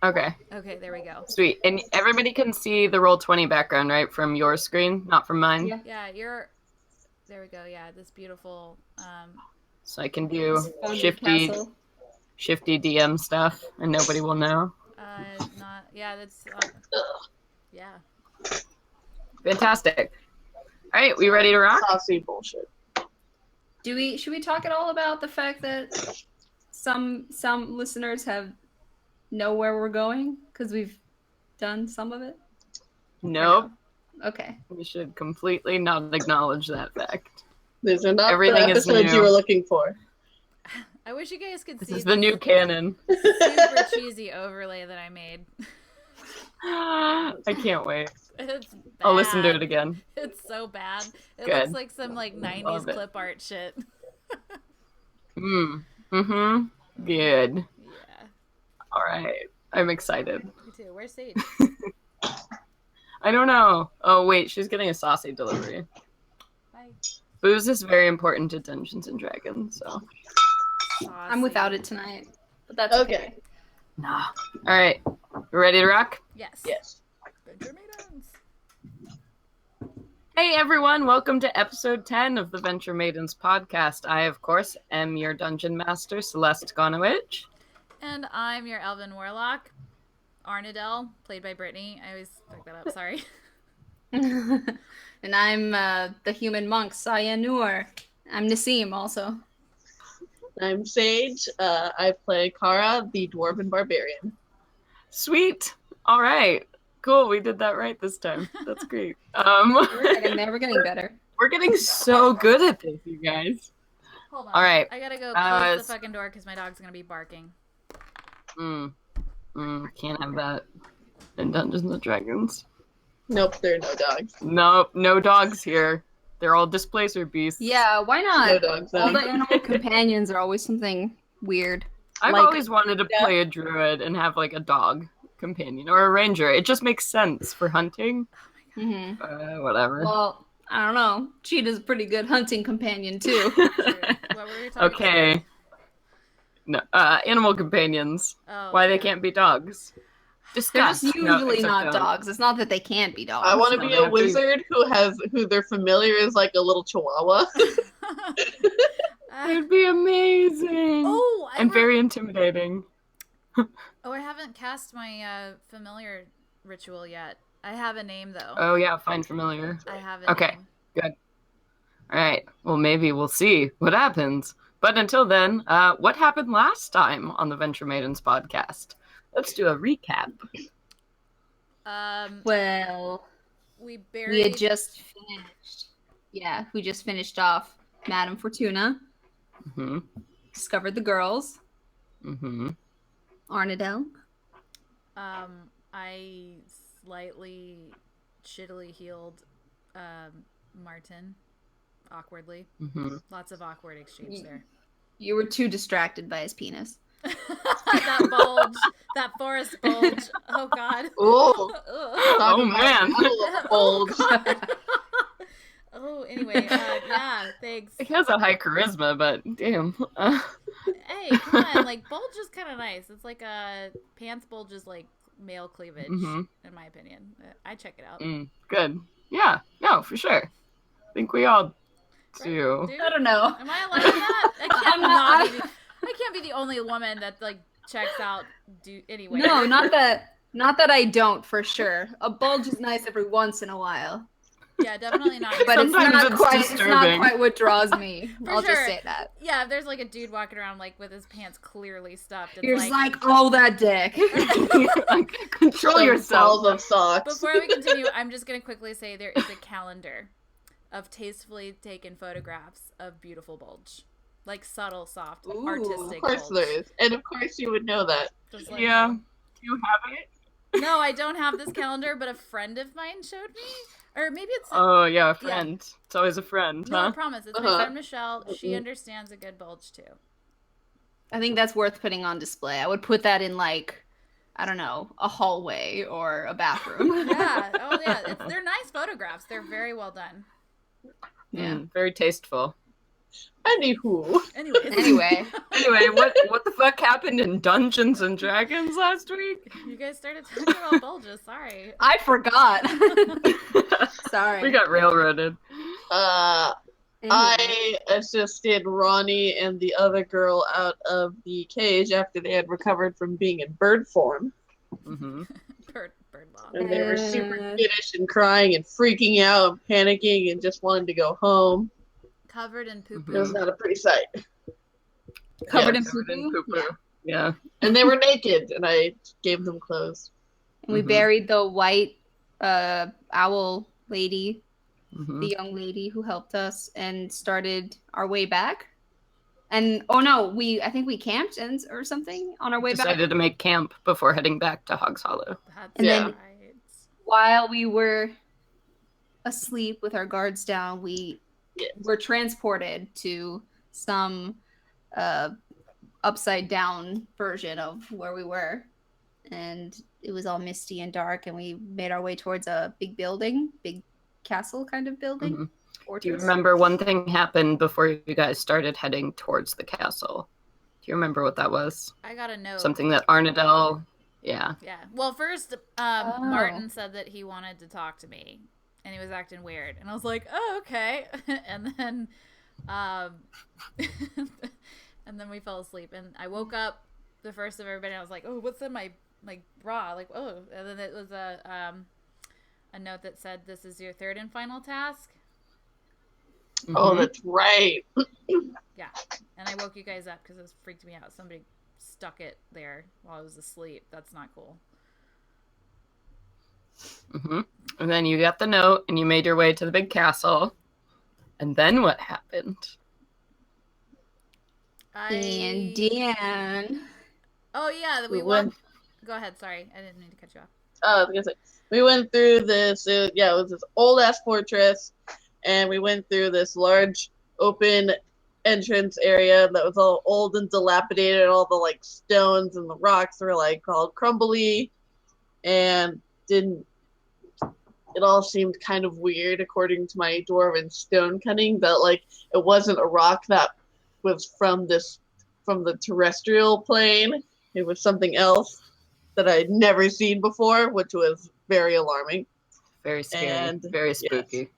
Okay, Okay, there we go. sweet. And everybody can see the Roll20 background, right? From your screen, not from mine. Yeah. Yeah, you're. There we go. Yeah, this beautiful. So I can do Founded shifty castle. DM stuff, and nobody will know. Not. Yeah, that's. Yeah. Fantastic. All right, we ready to rock? Saucy bullshit. Should we talk at all about the fact that some listeners know where we're going because we've done some of it? Nope. No? Okay. We should completely not acknowledge that fact. These are not Everything the is episodes new. you were looking for. I wish you guys could This see is the new canon. super cheesy overlay that I made. I can't wait. It's bad. I'll listen to it again. It's so bad. It Good. looks like some like 90s Love it. clip art shit. Mm-hmm. Good. Yeah. All right. I'm excited. Me too. Where's Sage? I don't know. Oh, wait. She's getting a saucy delivery. Bye. Booze is very important to Dungeons & Dragons, so. I'm without it tonight, but that's okay. Nah. All right. You ready to rock? Yes. Yes. Venture Maidens. Hey, everyone. Welcome to episode 10 of the Venture Maidens podcast. I, of course, am your dungeon master, Celeste Gonowich. And I'm your Elven Warlock, Arnadel, played by Brittany. I always fuck that up, sorry. And I'm the human monk, Saya Noor. I'm Nassim also. I'm Sage. I play Kara, the Dwarven Barbarian. Sweet. All right. Cool. We did that right this time. That's great. We're getting there. We're getting better. We're getting so good at this, you guys. Hold on. All right. I gotta go close the fucking door because my dog's gonna be barking. Can't have that in Dungeons and Dragons. Nope, there are no dogs. Nope, no dogs here. They're all displacer beasts. Yeah, why not? No dogs. All the animal companions are always something weird. I've like- always wanted to play a druid and have like a dog companion or a ranger. It just makes sense for hunting. Mm-hmm. Whatever. Well, I don't know. Cheetah's a pretty good hunting companion too. What were you talking Okay. about? No, animal companions. Oh, Why they yeah. can't be dogs? They're Discuss. just No, usually except not don't. dogs. It's not that they can't be dogs. I want to No, be they a have to- wizard who their familiar is like a little chihuahua. It'd be amazing. Oh, and very intimidating. I haven't cast my familiar ritual yet. I have a name though. Oh yeah, find familiar. I have a Okay. name. Good. All right. Well, maybe we'll see what happens. But until then, what happened last time on the Venture Maidens podcast? Let's do a recap. Well, We buried. we had just finished. Yeah, we just finished off Madame Fortuna, Mm-hmm. discovered the girls, Mm-hmm. Arnadel. I slightly shittily healed Martin awkwardly. Mm-hmm. Lots of awkward exchange there. You were too distracted by his penis. That bulge, that forest bulge. Oh God. Oh, Ugh. Oh man. Oh, God. Oh, anyway, yeah, thanks. He has a high charisma, but damn. Hey, come on, like bulge is kind of nice. It's like a pants bulge is like male cleavage, Mhm. in my opinion. I check it out. Good. Yeah. No, for sure. I think we all do. Dude, I don't know. am I allowed that? I can't be the only woman that like checks out. Anyway. No, not that I don't for sure. A bulge is nice every once in a while, Yeah, definitely not. but Sometimes it's it's not disturbing. quite what draws me. For I'll just sure. say that. Yeah, if there's like a dude walking around like with his pants clearly stuffed, it's You're just like, oh, that dick. Control Some yourself. balls of socks. Before we continue, I'm just gonna quickly say there is a calendar of tastefully taken photographs of beautiful bulge, like subtle, soft, Ooh, artistic. Of course bulge. there is, and of course you would know that. Just like Yeah. Do you have it? No, I don't have this calendar, but a friend of mine showed me, or maybe it's. Oh yeah, a friend. It's always a friend, No, I huh? promise. It's my Uh-huh. friend Michelle. She understands a good bulge too. I think that's worth putting on display. I would put that in like, I don't know, a hallway or a bathroom. Yeah. Oh yeah. They're nice photographs. They're very well done. Yeah. Very tasteful. Anywho. Anyways. Anyway, Anyway, what the fuck happened in Dungeons and Dragons last week? You guys started talking about bulges. Sorry. I forgot. Sorry. We got railroaded. Anyway. I assisted Ronnie and the other girl out of the cage after they had recovered from being in bird form. Mm-hmm. Bird law. And they were super skittish and crying and freaking out and panicking and just wanting to go home. Covered in poo It poo. was not a pretty sight. Covered Yes. in poo-poo? Yeah. And they were naked, and I gave them clothes. And we Mhm. buried the white owl lady, Mhm. the young lady who helped us, and started our way back. And oh no, I think we camped or something on our way back. Decided to make camp before heading back to Hogs Hollow. That's And then- right. While we were asleep with our guards down, we Yes. were transported to some upside down version of where we were, and it was all misty and dark, and we made our way towards a big castle kind of building. Mhm. Fortress. Do you remember one thing happened before you guys started heading towards the castle? Do you remember what that was? I got a note. Something that Arnadell. Yeah. Yeah. Well, first, Martin said that he wanted to talk to me, and he was acting weird, and I was like, "Oh, okay." And then, and then we fell asleep, and I woke up the first of everybody. And I was like, "Oh, what's in my bra?" Like, oh, and then it was a note that said, "This is your third and final task." Oh, Mhm. that's right. Yeah, and I woke you guys up because it freaked me out. Somebody stuck it there while I was asleep. That's not cool. Mhm. And then you got the note, and you made your way to the big castle. And then what happened? And Dan. Oh yeah, we We went. went. Go ahead. Sorry, I didn't mean to cut you off. I was gonna say, we went through this. It was this old ass fortress, and we went through this large open entrance area that was all old and dilapidated. All the like stones and the rocks were like all crumbly, and didn't. It all seemed kind of weird, according to my dwarven stone cutting. That like it wasn't a rock that was from the terrestrial plane. It was something else that I'd never seen before, which was very alarming. Very scary. And- very spooky.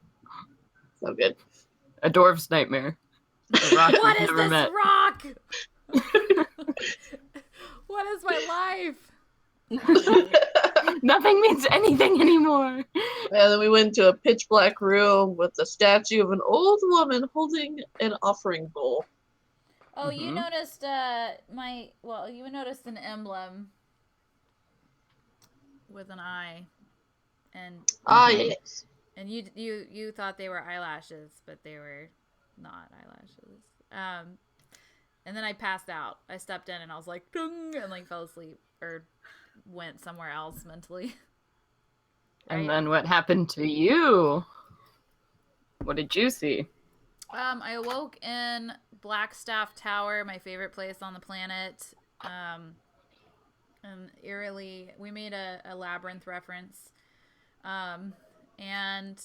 So good. A dwarf's nightmare. A rock What you've is never this met. rock? What is my life? Nothing means anything anymore. And then we went to a pitch black room with a statue of an old woman holding an offering bowl. Oh, you Mhm. noticed you noticed an emblem with an eye, and Yes. you thought they were eyelashes, but they were not eyelashes. And then I passed out. I stepped in and I was like, "Dung," and like fell asleep or went somewhere else mentally. And Right? then what happened to you? What did you see? I awoke in Blackstaff Tower, my favorite place on the planet. And eerily, we made a labyrinth reference. And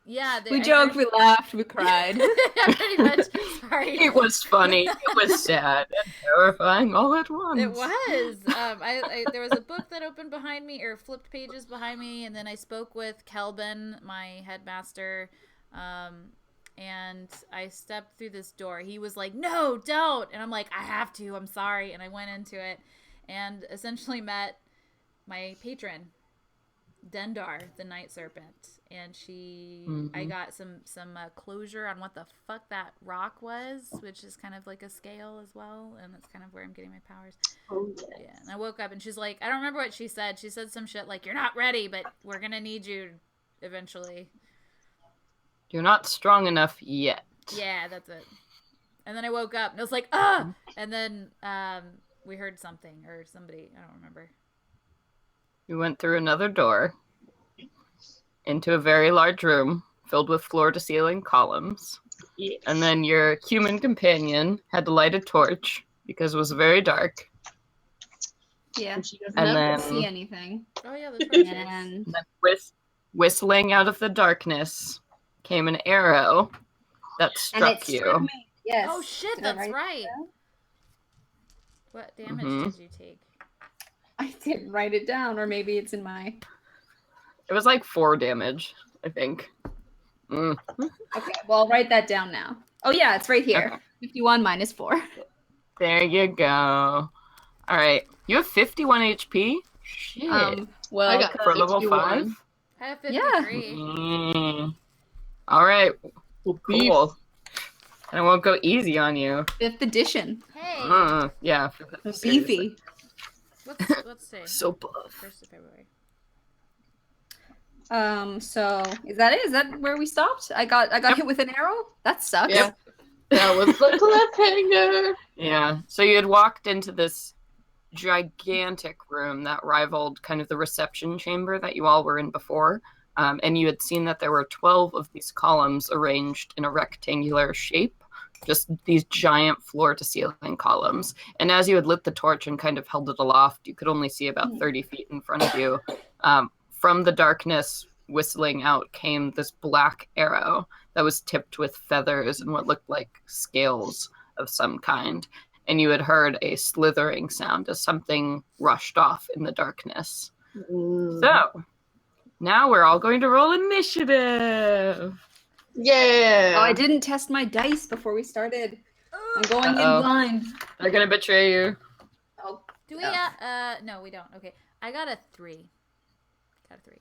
yeah, We joked, we laughed, we cried. Yeah, pretty much. Sorry. It was funny. It was sad and terrifying all at once. It was. There was a book that opened behind me, or flipped pages behind me, and then I spoke with Kelvin, my headmaster, and I stepped through this door. He was like, "No, don't," and I'm like, "I have to. I'm sorry," and I went into it, and essentially met my patron, Dendar, the Night Serpent, and I got some closure on what the fuck that rock was, which is kind of like a scale as well, and that's kind of where I'm getting my powers. Oh, yes. Yeah, and I woke up and she's like, I don't remember what she said. She said some shit like, "You're not ready, but we're gonna need you eventually." You're not strong enough yet. Yeah, that's it. And then I woke up and I was like, "Ah!" And then we heard something or somebody. I don't remember. You went through another door into a very large room filled with floor-to-ceiling columns. Yes. And then your human companion had to light a torch because it was very dark. Yeah. And she doesn't And have then- See anything. Oh yeah, that's right. And And then whistling out of the darkness came an arrow that And it struck struck you. me. Yes. Oh shit, Did I that's write right. it down? What damage Mhm. did you take? I didn't write it down, or maybe it's in my. It was like 4 damage, I think. Mm. Okay, well, I'll write that down now. Oh yeah, it's right here. Okay. 51 minus 4. There you go. All right. You have 51 HP? Shit. I Well, got For level 51. 5? I have Yeah. 53. All right. Well, beef. Cool. And I won't go easy on you. 5th edition. Hey, Yeah. Beefy. what's today? So buff. 1st of February. So is that it? Is that where we stopped? I got Yep. hit with an arrow? That sucks. Yeah. That was the cliffhanger. Yeah. So you had walked into this gigantic room that rivaled kind of the reception chamber that you all were in before. And you had seen that there were 12 of these columns arranged in a rectangular shape, just these giant floor to ceiling columns. And as you had lit the torch and kind of held it aloft, you could only see about 30 feet in front of you. From the darkness, whistling out, came this black arrow that was tipped with feathers and what looked like scales of some kind. And you had heard a slithering sound as something rushed off in the darkness. So, now we're all going to roll initiative. Yeah. Oh, I didn't test my dice before we started. I'm going in Uh-oh. blind. They're going to betray you. Oh, Do we? Yeah. No, we don't. Okay, I got a 3. Got a 3.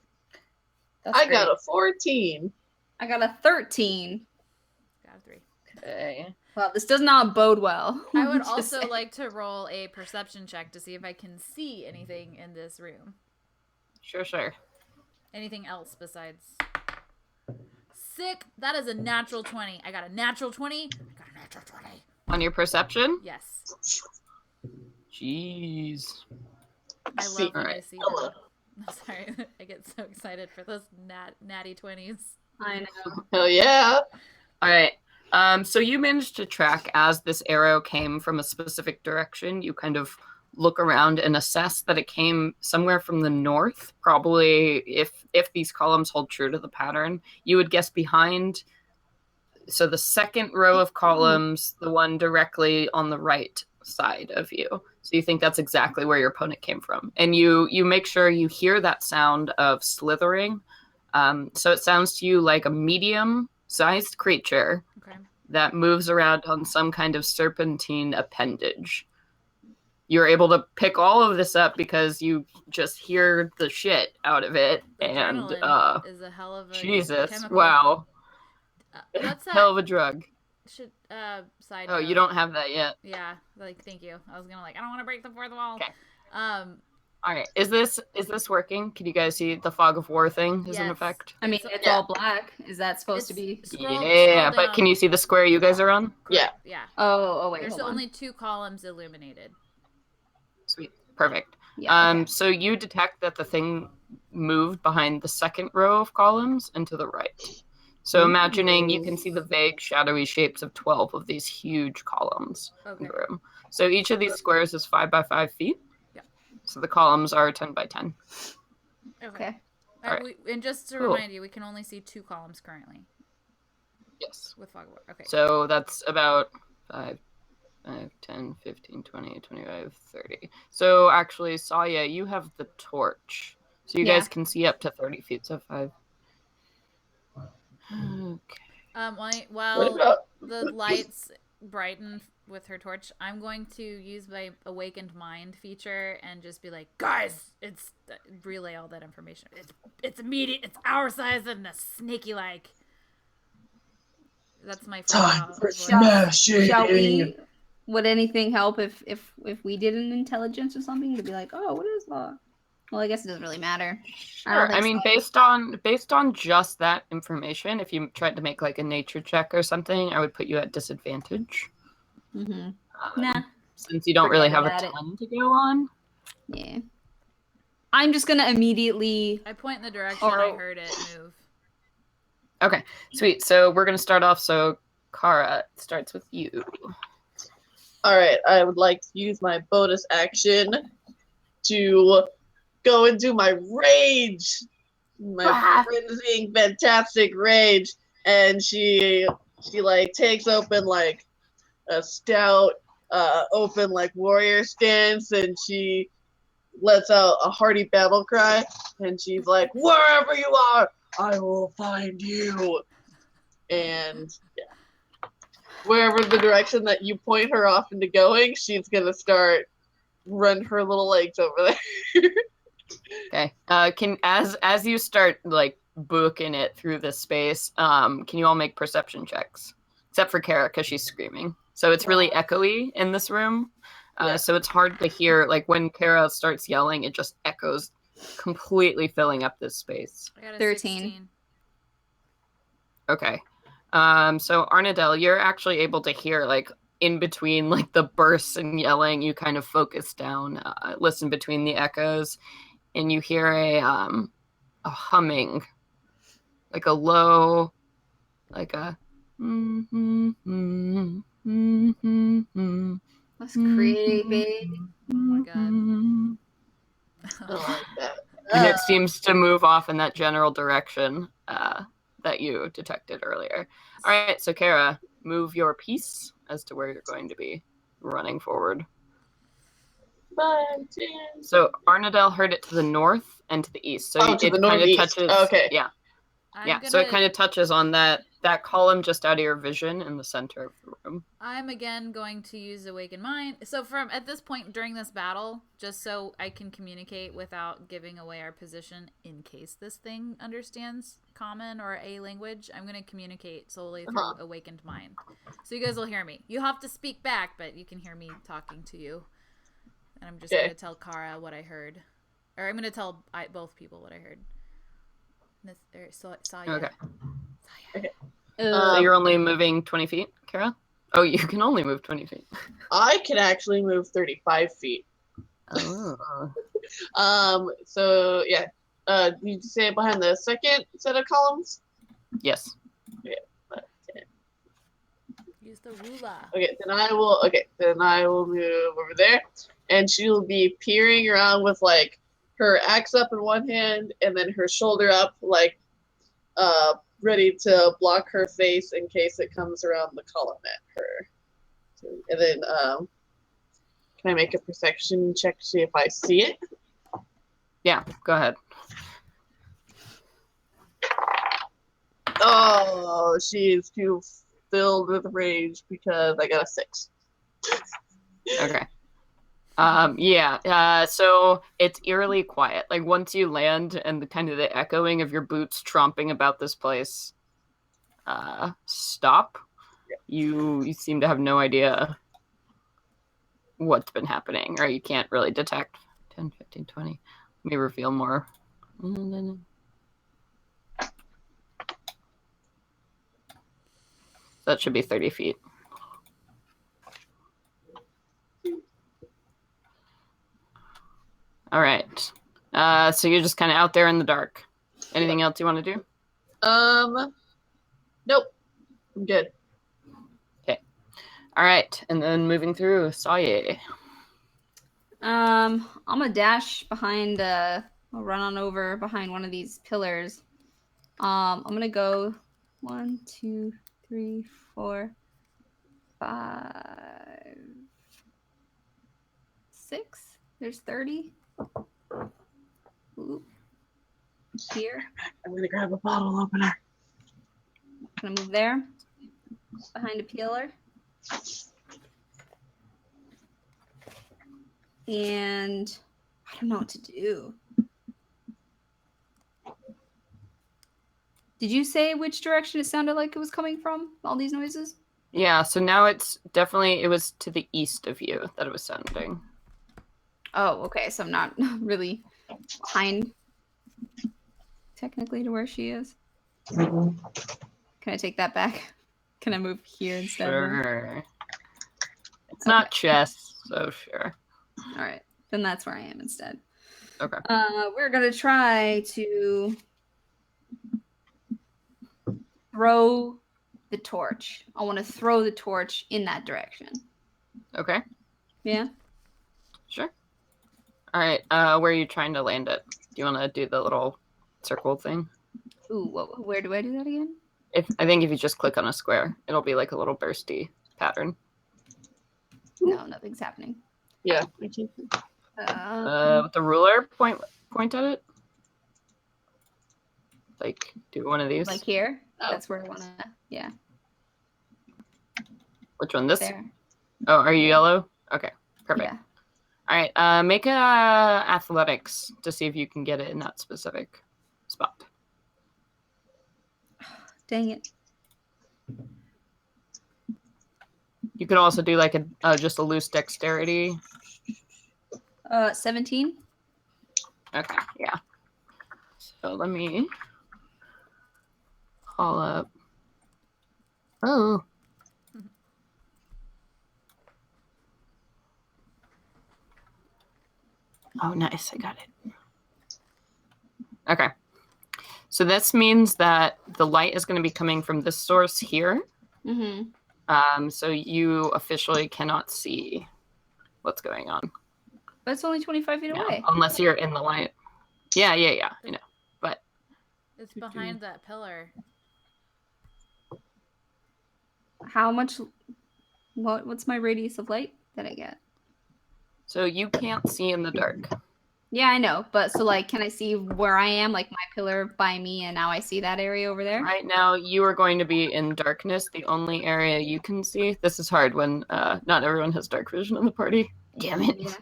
that's I great. got a 14. I got a 13. Got a 3. Okay. Well, this does not bode well. I would Just also saying. like to roll a perception check to see if I can see anything in this room. Sure. Anything else besides. Sick. That is a natural 20. I got a natural 20. I got a natural 20. On your perception? Yes. Jeez. I love when I Alright. see that. I'm sorry. I get so excited for those natty 20s. I know. Hell yeah. All right. So you managed to track as this arrow came from a specific direction. You kind of look around and assess that it came somewhere from the north. Probably, if these columns hold true to the pattern, you would guess behind. So the second row of columns, the one directly on the right side of you. So you think that's exactly where your opponent came from, and you make sure you hear that sound of slithering. So it sounds to you like a medium-sized creature Okay. that moves around on some kind of serpentine appendage. You're able to pick all of this up because you just hear the shit out of it. Adrenaline is a hell of a Jesus, chemical. wow. What's that? Hell of a drug. Side Oh, note. you don't have that yet. Yeah, thank you. I was gonna I don't want to break the fourth wall. Okay. Um, All right, is this working? Can you guys see the fog of war thing is in Yes. effect? I mean, it's all black. Is that supposed to be? Scroll But down. can you see the square you guys are on? Yeah. Yeah. Oh, wait. There's hold on. only 2 columns illuminated. Sweet, perfect. Yeah. Okay. So you detect that the thing moved behind the second row of columns and to the right. So imagining you can see the vague, shadowy shapes of 12 of these huge columns in Okay. the room. So each of these squares is 5 by 5 feet. Yeah. So the columns are 10 by 10. Okay. Alright. And just to Cool. remind you, we can only see 2 columns currently Yes. with fog of war. Okay. So that's about 5, 10, 15, 20, 25, 30. So actually, Saya, you have the torch. So you Yeah. guys can see up to 30 feet. So 5. Okay. What While about the lights brighten with her torch, I'm going to use my awakened mind feature and just be like, guys, it's relay all that information. It's immediate. It's our size and a snaky like. That's my time for voice. smashing? Shall we? Would anything help if we did an intelligence or something to be like, oh, what is that? Well, I guess it doesn't really matter. Sure. I mean, based on just that information, if you tried to make like a nature check or something, I would put you at disadvantage. Mm-hmm. Nah. Since you don't really have a Forget about it. 10 to go on. Yeah. I'm just gonna immediately. I point in the direction I heard it move. Okay, sweet. So we're gonna start off. So Kara, it starts with you. All right, I would like to use my bonus action to go into my rage, my frenzying, fantastic rage, and she she like takes open like a stout, open like warrior stance, and she lets out a hearty battle cry, and she's like, "Wherever you are, I will find you." And yeah, wherever the direction that you point her off into going, she's gonna start run her little legs over there. Okay. Can as you start like booking it through this space, can you all make perception checks? Except for Kara, because she's screaming. So it's really echoey in this room. Yeah. So it's hard to hear. Like when Kara starts yelling, it just echoes, completely filling up this space. I got a 13. 16. Okay. So Arnadel, you're actually able to hear like in between like the bursts and yelling, you kind of focus down, listen between the echoes, and you hear a humming, like a low, like a That's creepy. Oh my god. I like that. And it seems to move off in that general direction that you detected earlier. All right, so Kara, move your piece as to where you're going to be running forward. 5, 10. So Arnadel heard it to the north and to the east. So Oh, to it the kind of northeast. touches. Okay. Yeah, I'm So it gonna- kind of touches on that column just out of your vision in the center of the room. I'm again going to use Awaken Mind. So from at this point during this battle, just so I can communicate without giving away our position in case this thing understands common or a language, I'm going to communicate solely through Awakened Mind. So you guys will hear me. You have to speak back, but you can hear me talking to you. And I'm just going to tell Kara what I heard. Or I'm going to tell both people what I heard. Saya. Okay. Okay. So you're only moving 20 feet, Kara? Oh, you can only move 20 feet. I can actually move 35 feet. Oh. So yeah. Did you say behind the second set of columns? Yes. Use the ruler. Okay, then I will move over there, and she will be peering around with like her axe up in one hand and then her shoulder up, like ready to block her face in case it comes around the column at her. So, and then can I make a perception check to see if I see it? Yeah, go ahead. Oh, she is too filled with rage because I got a 6. Okay. So it's eerily quiet. Like once you land and the kind of the echoing of your boots tromping about this place stop, you seem to have no idea what's been happening, or you can't really detect. 10, 15, 20. Let me reveal more. That should be 30 feet. All right. So you're just kind of out there in the dark. Anything else you want to do? Nope. I'm good. Okay. All right. And then moving through, Saye. I'm gonna dash behind. I'll run on over behind one of these pillars. I'm gonna go 1, 2, 3, 4, 5, 6. There's 30. Ooh. Here. I'm gonna grab a bottle opener. Gonna move there. Behind a pillar. And I don't know what to do. Did you say which direction it sounded like it was coming from? All these noises? Yeah, so now it was to the east of you that it was sounding. Oh, okay. So I'm not really behind technically to where she is. Can I take that back? Can I move here instead? Sure. It's not chess, so sure. All right. Then that's where I am instead. Okay. We're going to try to throw the torch. I want to throw the torch in that direction. Okay. Yeah? Sure. All right. Where are you trying to land it? Do you want to do the little circle thing? Ooh, where do I do that again? I think if you just click on a square, it'll be like a little bursty pattern. No, nothing's happening. Yeah. I can't. With the ruler, point at it. Like, do one of these. Like here? Oh. That's where I want to, yeah. Which one? This? There. Oh, are you yellow? Okay, perfect. Yeah. All right, make a athletics to see if you can get it in that specific spot. Dang it. You could also do like just a loose dexterity. 17. Okay, yeah. So let me call up. Oh. Oh, nice. I got it. Okay. So this means that the light is going to be coming from this source here. Mm-hmm. So you officially cannot see what's going on. But it's only 25 feet away. Unless you're in the light. Yeah. I know. But It's behind that pillar. How much? What's my radius of light that I get? so you can't see in the dark. Yeah, I know. But so like, can I see where I am? Like my pillar by me, and now I see that area over there. Right now, you are going to be in darkness. The only area you can see. This is hard when not everyone has dark vision in the party. Damn it. Yeah.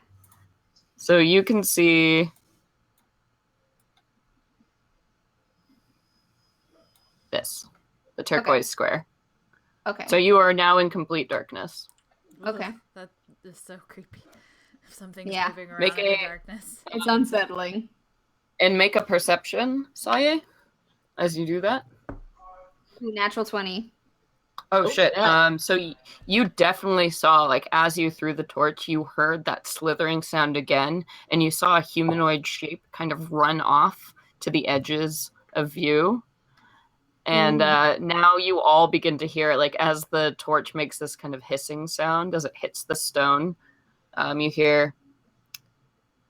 So you can see this, the turquoise square. Okay. So you are now in complete darkness. Okay. That is so creepy. If something's Yeah. moving around Make in the a- darkness. It's unsettling. And make a perception, Saye, as you do that. Natural 20. Oh, shit. yeah. So you definitely saw, like, as you threw the torch, you heard that slithering sound again, and you saw a humanoid shape kind of run off to the edges of view. And now you all begin to hear, like, as the torch makes this kind of hissing sound as it hits the stone, you hear,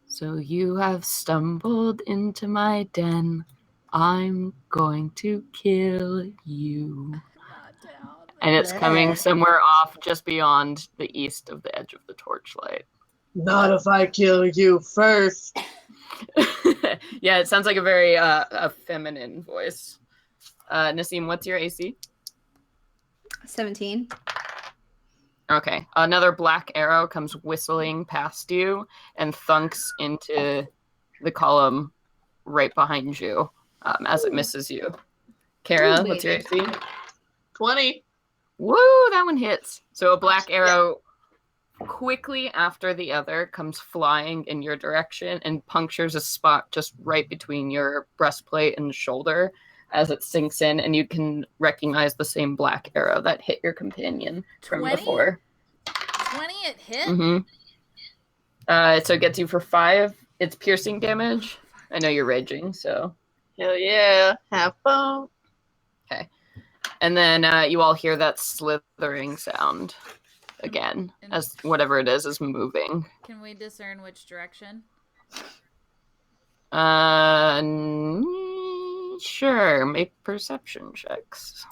"So you have stumbled into my den. I'm going to kill you." Not down. And it's coming somewhere off just beyond the east of the edge of the torchlight. Not if I kill you first. Yeah, it sounds like a very a feminine voice. Nassim, what's your AC? 17. Okay. Another black arrow comes whistling past you and thunks into the column right behind you as it misses you. Kara, Ooh, what's your AC? 20. Woo, that one hits. So a black arrow quickly after the other comes flying in your direction and punctures a spot just right between your breastplate and shoulder as it sinks in, and you can recognize the same black arrow that hit your companion from 20? before. 20 it hit? Mm-hmm. So it gets you for 5. It's piercing damage. I know you're raging, so. Hell yeah. Have fun. Okay. And then you all hear that slithering sound again as whatever it is moving. Can we discern which direction? Sure. Make perception checks.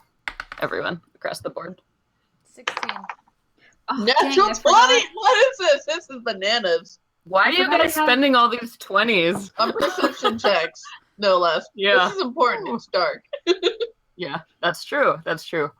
Everyone across the board. 16. Oh, Natural 20? What is this? This is bananas. Why are you guys spending all these 20s? On perception checks, no less. Yeah. This is important. It's dark. Yeah, that's true. That's true.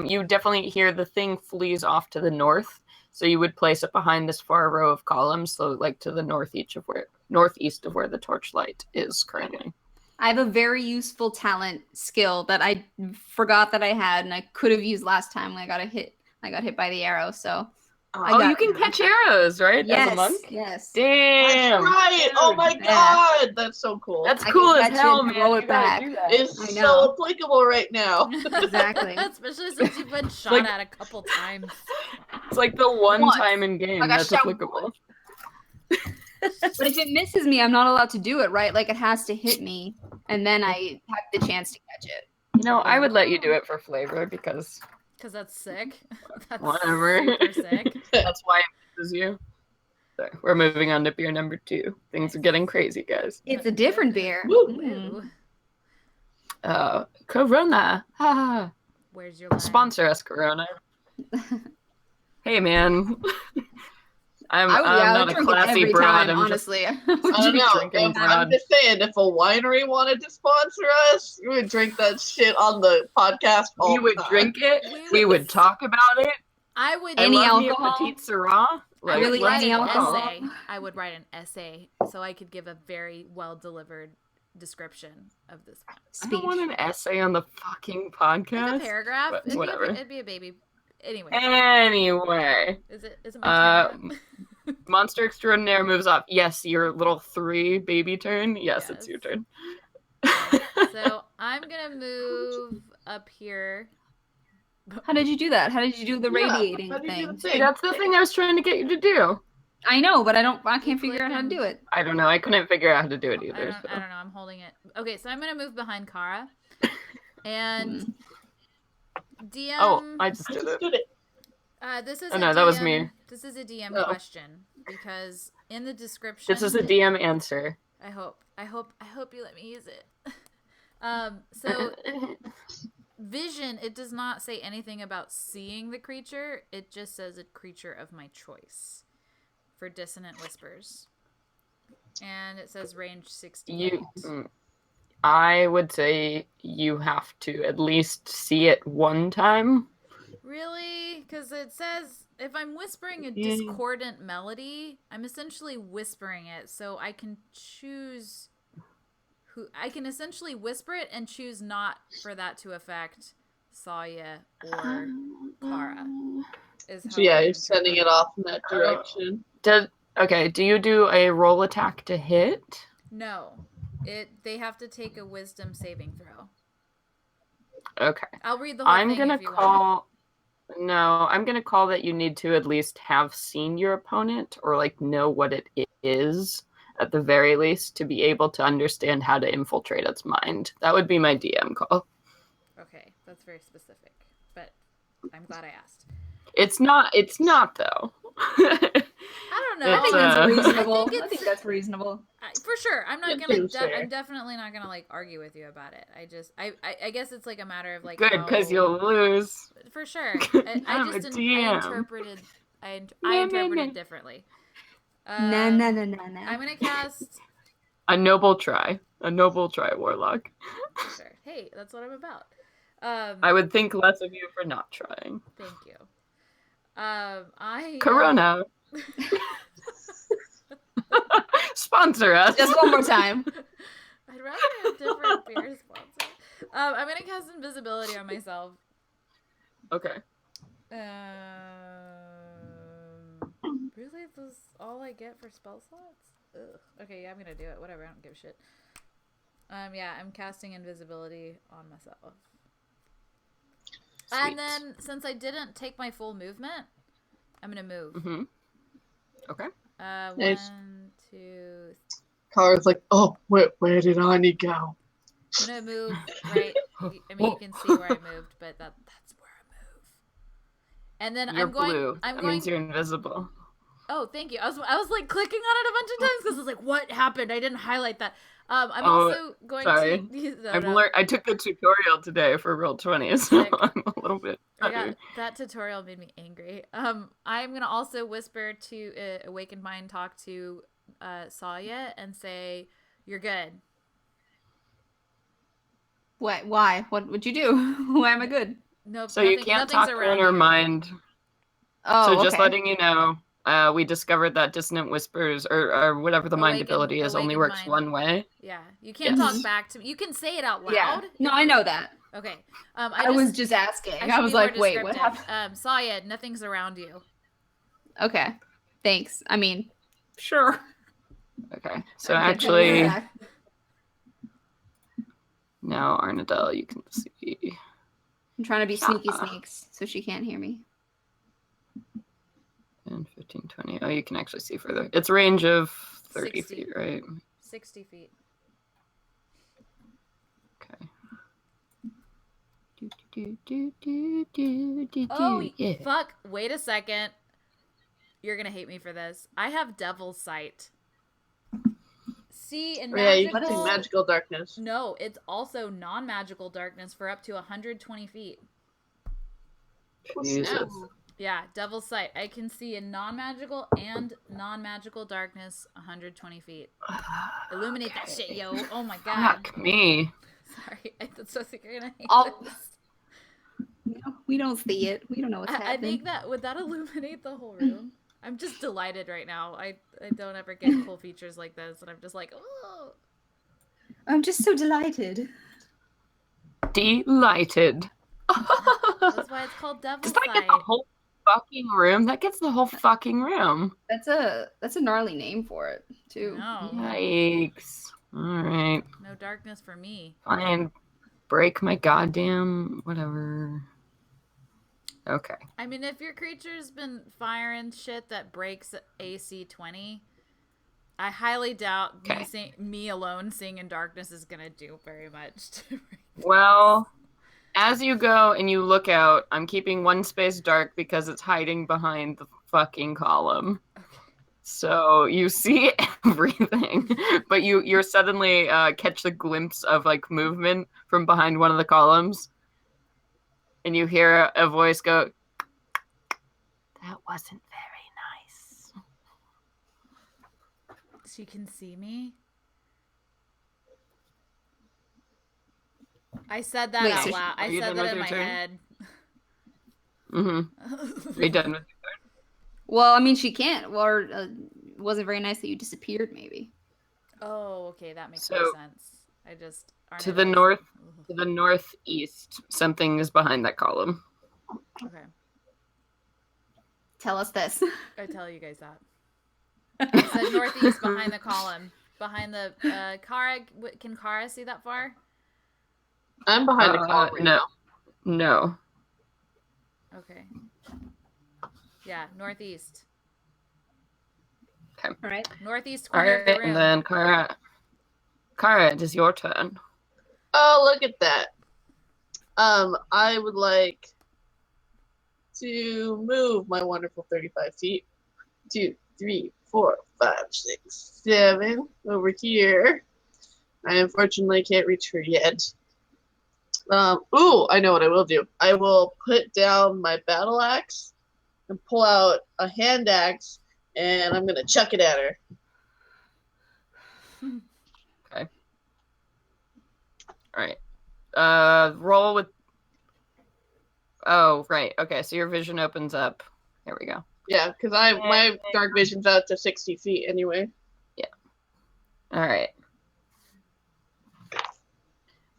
You definitely hear the thing flees off to the north, so you would place it behind this far row of columns, so like to the northeast of where the torchlight is currently. I have a very useful talent skill that I forgot that I had and I could have used last time when I got hit by the arrow. So you can catch arrows, right? Yes, as a monk? yes. Damn. That's right. Oh my god. That's so cool. That's I cool can as catch hell, it and man. roll You it gotta back. do that. It's I so know. applicable right now. Exactly. Especially since you've been shot like- at a couple times. It's like the one Once. time in game I got that's shot applicable. But if it misses me, I'm not allowed to do it, right? Like it has to hit me and then I have the chance to catch it. You know, I would let you do it for flavor because Because that's sick. That's Whatever. super sick. that's why it misses you. So we're moving on to beer number 2. Things are getting crazy, guys. It's a different beer. Woo. Mm. Ooh. Corona. Ha. Where's your line? Sponsor us, Corona. Hey, man. I'm I not would a drink it classy every broad. time, I'm honestly. I don't know. drinking I'm broad. just saying, if a winery wanted to sponsor us, we would drink that shit on the podcast all We the would time. drink it. We would talk about it. I would. Any I love me a alcohol? Petite Syrah. Like, Really, let's any talk. alcohol? essay. I would write an essay so I could give a very well delivered description of this one. I don't want an essay on the fucking podcast. Like a paragraph. But whatever. It'd be a baby. Anyway. Anyway. Is it my turn? Monster Extraordinaire moves up. Yes, your little 3 baby turn. Yes, it's your turn. So I'm gonna move up here. How did you do that? How did you do the radiating how did you do thing? the thing? That's the thing I was trying to get you to do. I know, but I can't figure out how to do it. I don't know. I couldn't figure out how to do it I either. don't know. I'm holding it. Okay, so I'm gonna move behind Kara. And DM. Oh, I just I did just it. did it. This is Oh, a no, DM, that was me. This is a DM Oh. question because in the description. This is a DM answer. I hope you let me use it. So vision, it does not say anything about seeing the creature. It just says a creature of my choice for dissonant whispers. And it says range 68. I would say you have to at least see it one time. Really? Because it says if I'm whispering a discordant melody, I'm essentially whispering it, so I can choose who I can essentially whisper it and choose not for that to affect Saya or Kara. So yeah, you're sending it off in that direction. Do you do a roll attack to hit? No. They have to take a wisdom saving throw. Okay. I'll read the whole thing if you want. I'm gonna call that you need to at least have seen your opponent or like know what it is at the very least to be able to understand how to infiltrate its mind. That would be my DM call. Okay, that's very specific, but I'm glad I asked. It's not though. I don't know. I think that's reasonable. I I think that's reasonable. For sure. I'm not It gonna. seems fair. I'm definitely not gonna like argue with you about it. I guess it's like a matter of like. Good, because you'll lose. For sure. I'm I a just DM. interpreted. I interpreted it differently. No. I'm gonna cast. A noble try, warlock. For sure. Hey, that's what I'm about. I would think less of you for not trying. Thank you. I Corona. Sponsor us. Just one more time. I'd rather have different beer sponsor. I'm gonna cast invisibility on myself. Okay. Really, this is all I get for spell slots? Ugh. Okay, yeah, I'm gonna do it. Whatever, I don't give a shit. Yeah, I'm casting invisibility on myself. Sweet. And then, since I didn't take my full movement, I'm gonna move. Mm-hmm. Okay. Nice. 1, 2. Kara's like, oh, where did Ani go? I'm gonna move right. I mean, you can see where I moved, but that's where I move. And then You're I'm going. blue. I'm that going. means you're invisible. Oh, thank you. I was like clicking on it a bunch of times because I was like, "What happened?" I didn't highlight that. I'm also going sorry. to. I took the tutorial today for Roll20, so Sick. I'm a little bit. That tutorial made me angry. I'm gonna also whisper to Awakened Mind, talk to Saya, and say, "You're good." What? Why? What would you do? Why am I good? Nope. So you can't talk to her mind. Oh, So just okay. letting you know, we discovered that dissonant whispers or whatever the mind ability is only works mind. one way. Yeah, you can't Yes. talk back to me. You can say it out loud. Yeah. No, I know that. Okay. I was just asking. I should was be more like, wait, what descriptive. happened? Saya, nothing's around you. Okay. Thanks. I mean, sure. Okay. So Okay, actually, yeah. now Arnadelle, you can see. I'm trying to be sneaky sneaks so she can't hear me. 10, 15, 20. Oh, you can actually see further. It's range of 30 60. feet, right? 60 feet. Okay. Oh, yeah. fuck. Wait a second. You're going to hate me for this. I have Devil's Sight. See, in Yeah, you magical... can see magical darkness. No, it's also non-magical darkness for up to 120 feet. Jesus. Yeah, Devil's Sight. I can see in non-magical and non-magical darkness 120 feet. Illuminate that shit, yo. Oh my god. Fuck me. Sorry, I thought so you're gonna hate Oh. this. No, we don't see it. We don't know what's I happening. think that would that illuminate the whole room? I'm just delighted right now. I don't ever get cool features like this, and I'm just like, oh. I'm just so delighted. Delighted. That's why it's called Devil's Does that get Sight. the whole fucking room? That gets the whole fucking room. That's a gnarly name for it too. No, Yikes. Alright. no darkness for me. Fine. Break my goddamn whatever. Okay. I mean, if your creature's been firing shit that breaks AC 20, I highly doubt me alone seeing in darkness is gonna do very much to break Well, as you go and you look out, I'm keeping one space dark because it's hiding behind the fucking column. So you see everything, but you're suddenly catch the glimpse of like movement from behind one of the columns, and you hear a voice go, "That wasn't very nice." She can see me. I said that out loud. I said that in my head. Mm-hmm. Are you done with it? Well, I mean, she can't. Or it wasn't very nice that you disappeared. Maybe. Oh, okay, that makes more sense. I just to the northeast, something is behind that column. Okay. Tell us this. I tell you guys that. It said northeast behind the column. Behind the Kara. Can Kara see that far? I'm behind the column right now. No. Okay. Yeah, northeast. Okay. All right. Northeast All corner of the right, room. and then Kara, it is your turn. Oh, look at that. I would like to move my wonderful 35 feet. 2, 3, 4, 5, 6, 7 over here. I unfortunately can't reach her yet. Ooh, I know what I will do. I will put down my battle axe and pull out a hand axe, and I'm gonna chuck it at her. Okay. All right. Roll with. Oh, right. Okay, so your vision opens up. There we go. Yeah, because my dark vision's out to 60 feet anyway. Yeah. All right.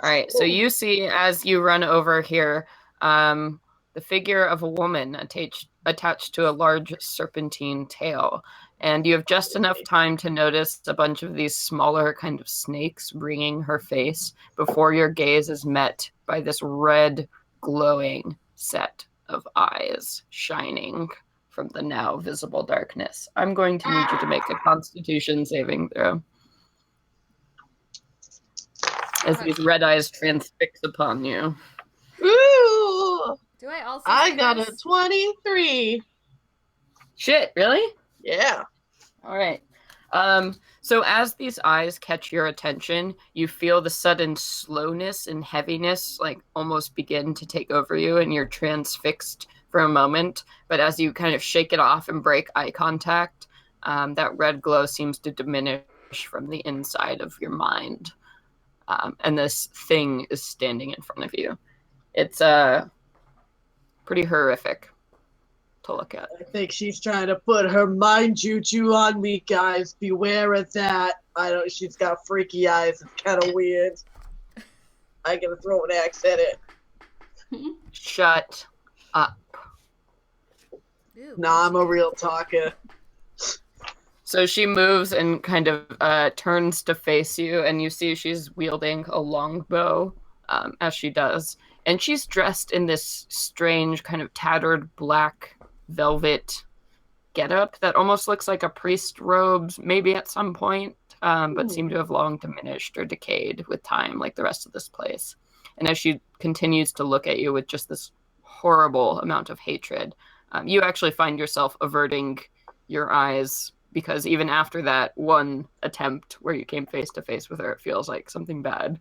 All right. So you see as you run over here, the figure of a woman attached to a large serpentine tail. And you have just enough time to notice a bunch of these smaller kind of snakes ringing her face before your gaze is met by this red glowing set of eyes shining from the now visible darkness. I'm going to need you to make a Constitution saving throw. As these red eyes transfix upon you. Ooh! Do I also? I got a 23. Shit, really? Yeah. All right. So as these eyes catch your attention, you feel the sudden slowness and heaviness like almost begin to take over you, and you're transfixed for a moment. But as you kind of shake it off and break eye contact, that red glow seems to diminish from the inside of your mind. And this thing is standing in front of you. It's pretty horrific to look at. I think she's trying to put her mind juju on me, guys. Beware of that. I don't. She's got freaky eyes. It's kind of weird. I gotta throw an axe at it. Shut up. Ew, Nah, I'm a real talker. So she moves and kind of turns to face you, and you see she's wielding a longbow as she does. And she's dressed in this strange kind of tattered black velvet getup that almost looks like a priest robes, maybe at some point, but seem to have long diminished or decayed with time, like the rest of this place. And as she continues to look at you with just this horrible amount of hatred, you actually find yourself averting your eyes, because even after that one attempt where you came face to face with her, it feels like something bad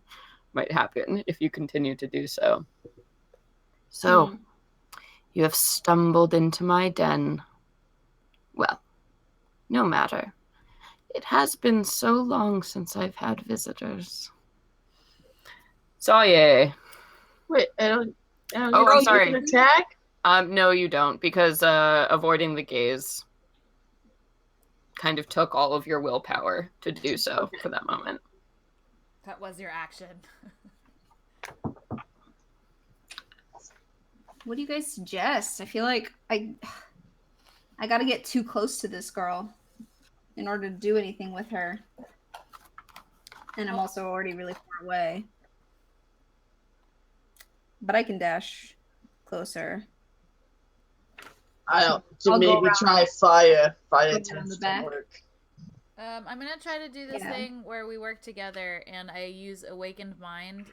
might happen if you continue to do so. So, You have stumbled into my den. Well, no matter. It has been so long since I've had visitors. Saye. Wait, I don't Oh, get I'm to sorry. make an attack? No, you don't, because avoiding the gaze kind of took all of your willpower to do so for that moment. That was your action. What do you guys suggest? I feel like I gotta get too close to this girl in order to do anything with her. And I'm also already really far away. But I can dash closer. I don't. I'll To go maybe around- try fire. Fire around tends the to back. work. I'm gonna try to do this Yeah. thing where we work together, and I use awakened mind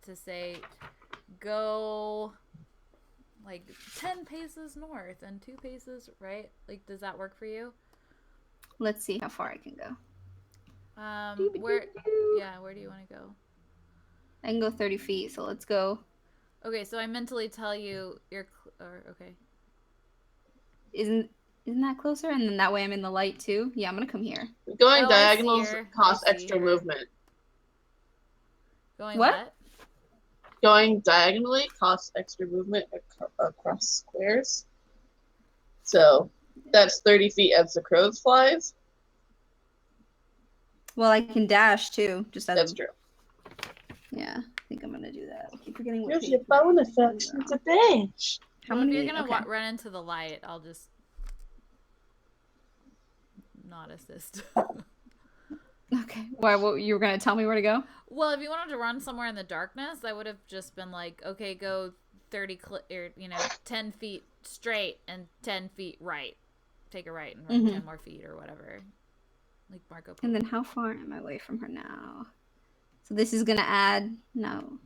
to say, go like 10 paces north and 2 paces right. Like, does that work for you? Let's see how far I can go. Where? Yeah, where do you want to go? I can go 30 feet, so let's go. Okay, so I mentally tell you okay. Isn't that closer? And then that way I'm in the light too. Yeah, I'm gonna come here. Going Oh, I see diagonals her. costs I see extra her. movement. Going What? what? Going diagonally costs extra movement across squares. So that's 30 feet as the crow flies. Well, I can dash too. Just as That's true. Yeah, I think I'm gonna do that. I keep forgetting what Here's page your we're on. bonus action to dash. How Well, many? if you're gonna Okay. run into the light, I'll just not assist. Okay. Why? What you were gonna tell me where to go? Well, if you wanted to run somewhere in the darkness, I would have just been like, okay, go 10 feet straight and 10 feet right. Take a right and run 10 more feet or whatever. Like Marco Polo. And then how far am I away from her now? So this is gonna add no.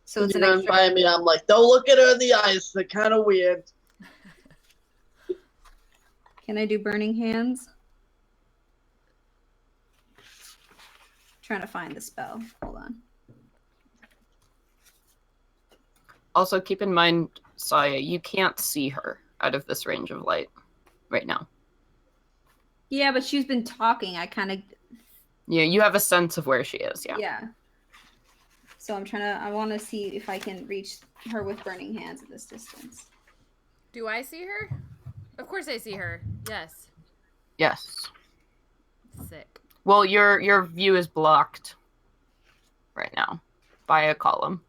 So it's You an run extra. by me, I'm like, don't look at her in the eyes. They're kind of weird. Can I do burning hands? Trying to find the spell. Hold on. Also, keep in mind, Saya, you can't see her out of this range of light right now. Yeah, but she's been talking. I kind of. Yeah, you have a sense of where she is, yeah. Yeah. So I want to see if I can reach her with burning hands at this distance. Do I see her? Of course I see her. Yes. Yes. Sick. Well, your view is blocked right now by a column.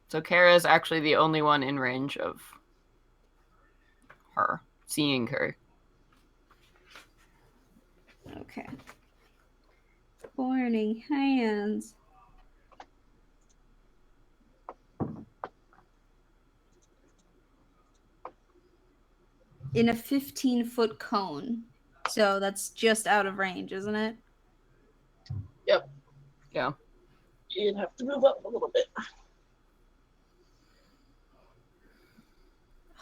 So Kara is actually the only one in range of her, seeing her. Okay. Burning hands. In a 15-foot cone. So that's just out of range, isn't it? Yep. Yeah. You'd have to move up a little bit.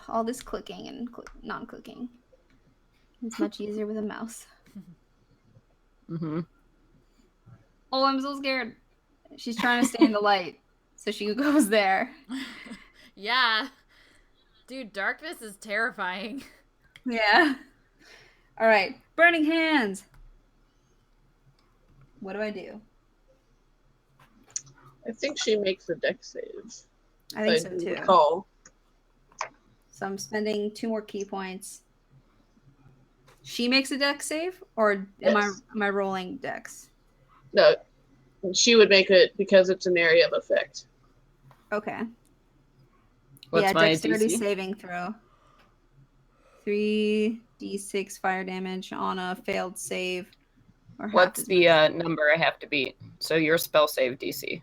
All this clicking and non-clicking. It's much easier with a mouse. Mm-hmm. Oh, I'm so scared. She's trying to stay in the light. So she goes there. Yeah. Dude, darkness is terrifying. Yeah. All right. Burning hands. What do I do? I think she makes a deck save. I think so too. Recall. So I'm spending 2 more key points. She makes a dex save, or Yes. am I rolling dex? No, she would make it because it's an area of effect. Okay. What's my dexterity DC? saving throw. 3d6 fire damage on a failed save. Or half What's as the much. number I have to beat? So your spell save DC.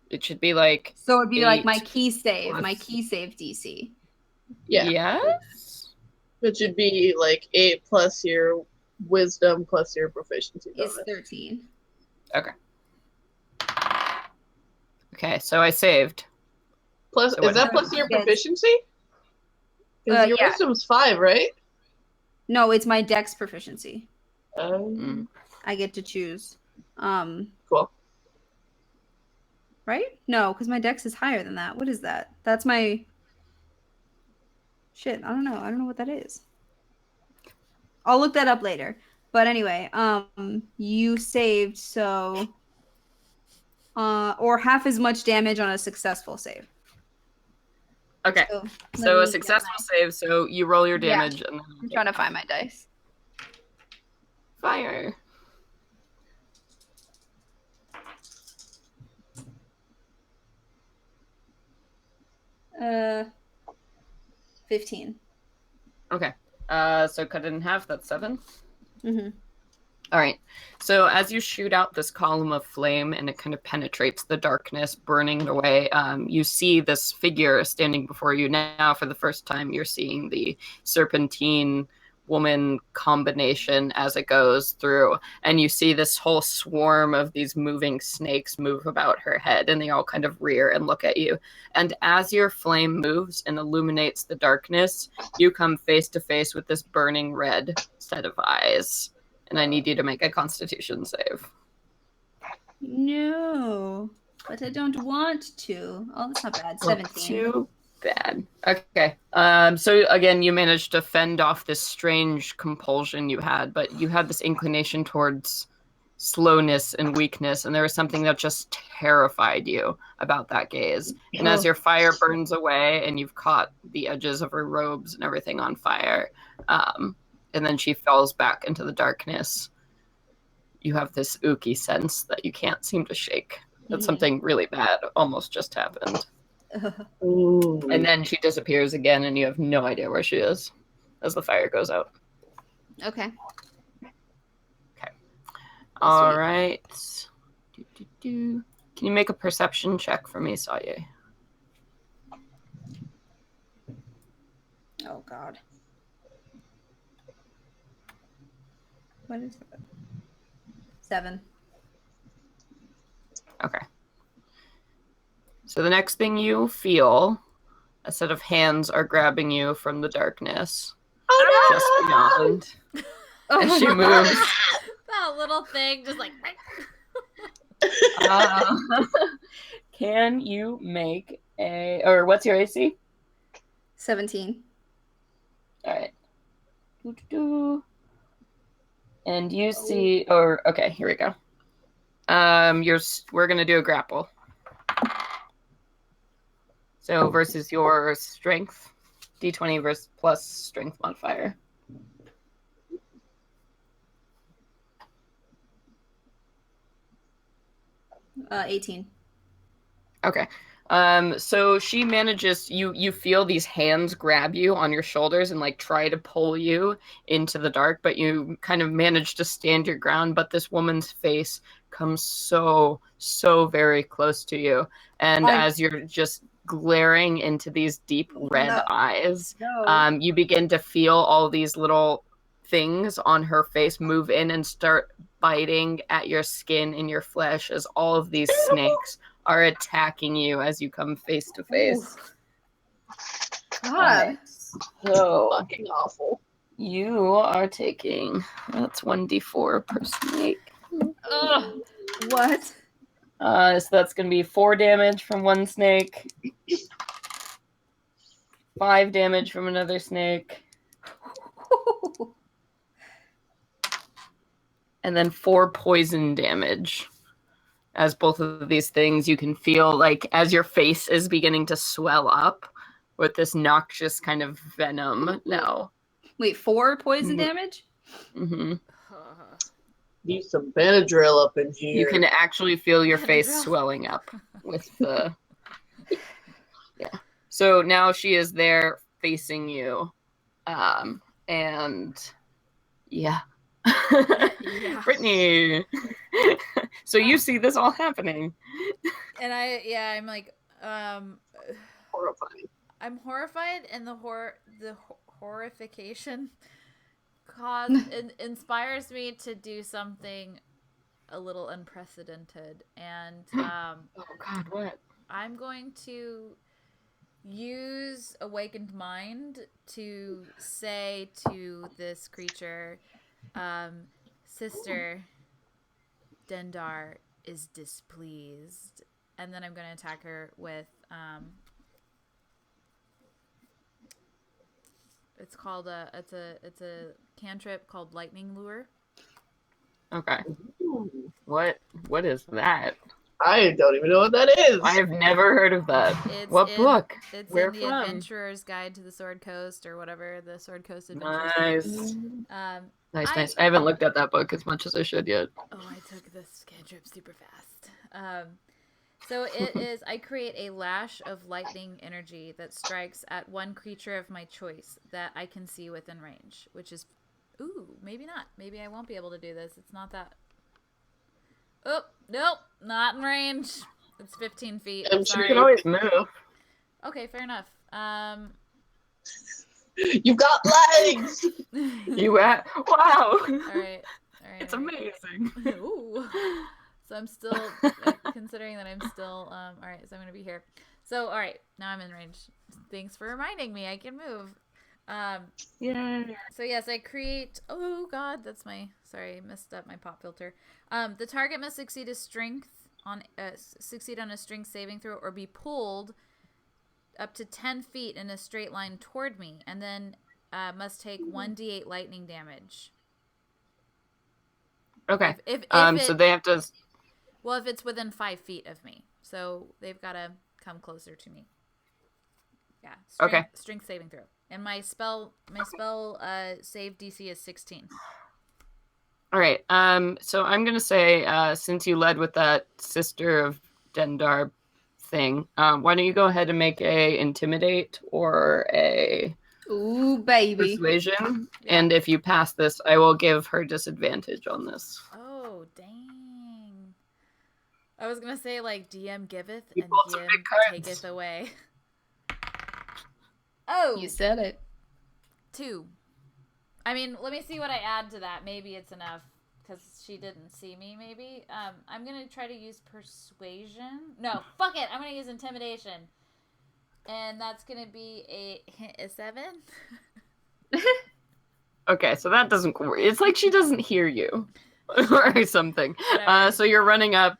It should be like So it'd be like 8 my key save. plus- My key save DC. Yeah. Yes? It should be like 8 plus your wisdom plus your proficiency Is bonus. 13. Okay, so I saved. Plus, So is what that happens? plus your Yes. proficiency? Because your Yeah. wisdom's 5, right? No, it's my dex proficiency. Mm. I get to choose. Cool. Right? No, because my dex is higher than that. What is that? That's my shit. I don't know. I don't know what that is. I'll look that up later. But anyway, you saved or half as much damage on a successful save. Okay. So let So a me get successful save, so you roll your Yeah. damage and I'm then trying to find my dice. fire. 15. Okay. So cut it in half, that's 7. Mm-hmm. All right. So as you shoot out this column of flame and it kind of penetrates the darkness, burning it away, you see this figure standing before you. Now, for the first time, you're seeing the serpentine woman combination as it goes through. And you see this whole swarm of these moving snakes move about her head, and they all kind of rear and look at you. And as your flame moves and illuminates the darkness, you come face to face with this burning red set of eyes. And I need you to make a Constitution save. No, but I don't want to. Oh, that's not bad. 17. Too bad. Okay. So again, you managed to fend off this strange compulsion you had, but you had this inclination towards slowness and weakness, and there was something that just terrified you about that gaze. And as your fire burns away and you've caught the edges of her robes and everything on fire, and then she falls back into the darkness, you have this ooky sense that you can't seem to shake. That something really bad almost just happened. Ooh. And then she disappears again, and you have no idea where she is as the fire goes out. Okay. All right. Can you make a perception check for me, Saye? Oh, God. What is that? 7. Okay. So the next thing you feel, a set of hands are grabbing you from the darkness. Just beyond. And she moves. That little thing just like. Can you make or what's your AC? 17. All right. And you see, okay, here we go. We're gonna do a grapple. So versus your strength, D20 versus plus strength modifier. Uh, 18. Okay. So she manages, you feel these hands grab you on your shoulders and like try to pull you into the dark, but you kind of manage to stand your ground, but this woman's face comes so very close to you. And as you're just glaring into these deep red eyes, you begin to feel all these little things on her face move in and start biting at your skin and your flesh as all of these snakes are attacking you as you come face to face. God. So Fucking awful. you are taking, that's 1d4 per snake. Ugh. What? So that's going to be 4 damage from one snake, 5 damage from another snake, and then 4 poison damage. As both of these things, you can feel like as your face is beginning to swell up with this noxious kind of venom now. Wait, 4 poison damage? Mm-hmm. Need some Benadryl up in here. You can actually feel your face swelling up with the... Yeah. So now she is there facing you. And... Yeah. Brittany. So you see this all happening. And I'm like, Horrifying. I'm horrified, and the horrification inspires me to do something a little unprecedented. And oh God, what? I'm going to use Awakened Mind to say to this creature, sister, Dendar is displeased. And then I'm going to attack her with, it's a cantrip called Lightning Lure. Okay. What is that? I don't even know what that is. I have never heard of that. It's What book? It's Where in the from? Adventurer's Guide to the Sword Coast or whatever, the Sword Coast Adventures. Nice. Nice. Nice. I haven't looked at that book as much as I should yet. Oh, I took this cantrip super fast. So it is, I create a lash of lightning energy that strikes at one creature of my choice that I can see within range, which is, ooh, maybe not. Maybe I won't be able to do this. It's not that. Oh, nope, not in range. It's 15 feet. I'm You sorry. can always move. Okay, fair enough. You've got legs! Wow. All right. It's amazing. Ooh. So I'm still considering that I'm still all right, so I'm gonna be here. So all right, now I'm in range. Thanks for reminding me I can move. Yay. So yes, I create, oh god, that's my, sorry, I messed up my pop filter. The target must succeed a strength on a strength saving throw or be pulled up to 10 feet in a straight line toward me, and then must take 1d8 lightning damage. Okay. If so they have to. well, if it's within 5 feet of me, so they've got to come closer to me. Yeah. Strength saving throw, and my spell save DC is 16. All right. So I'm gonna say, since you led with that Sister of Dendar thing, why don't you go ahead and make a intimidate or a Ooh, baby. persuasion, Yeah. and if you pass this, I will give her disadvantage on this. Oh, dang. I was going to say, like, DM giveth You and pulled some DM big cards. taketh away. Oh, You said it. 2. I mean, let me see what I add to that. Maybe it's enough, because she didn't see me, maybe. I'm going to try to use persuasion. No, fuck it. I'm going to use intimidation. And that's going to be a 7. Okay, so that doesn't work. It's like she doesn't hear you or something. Whatever. So you're running up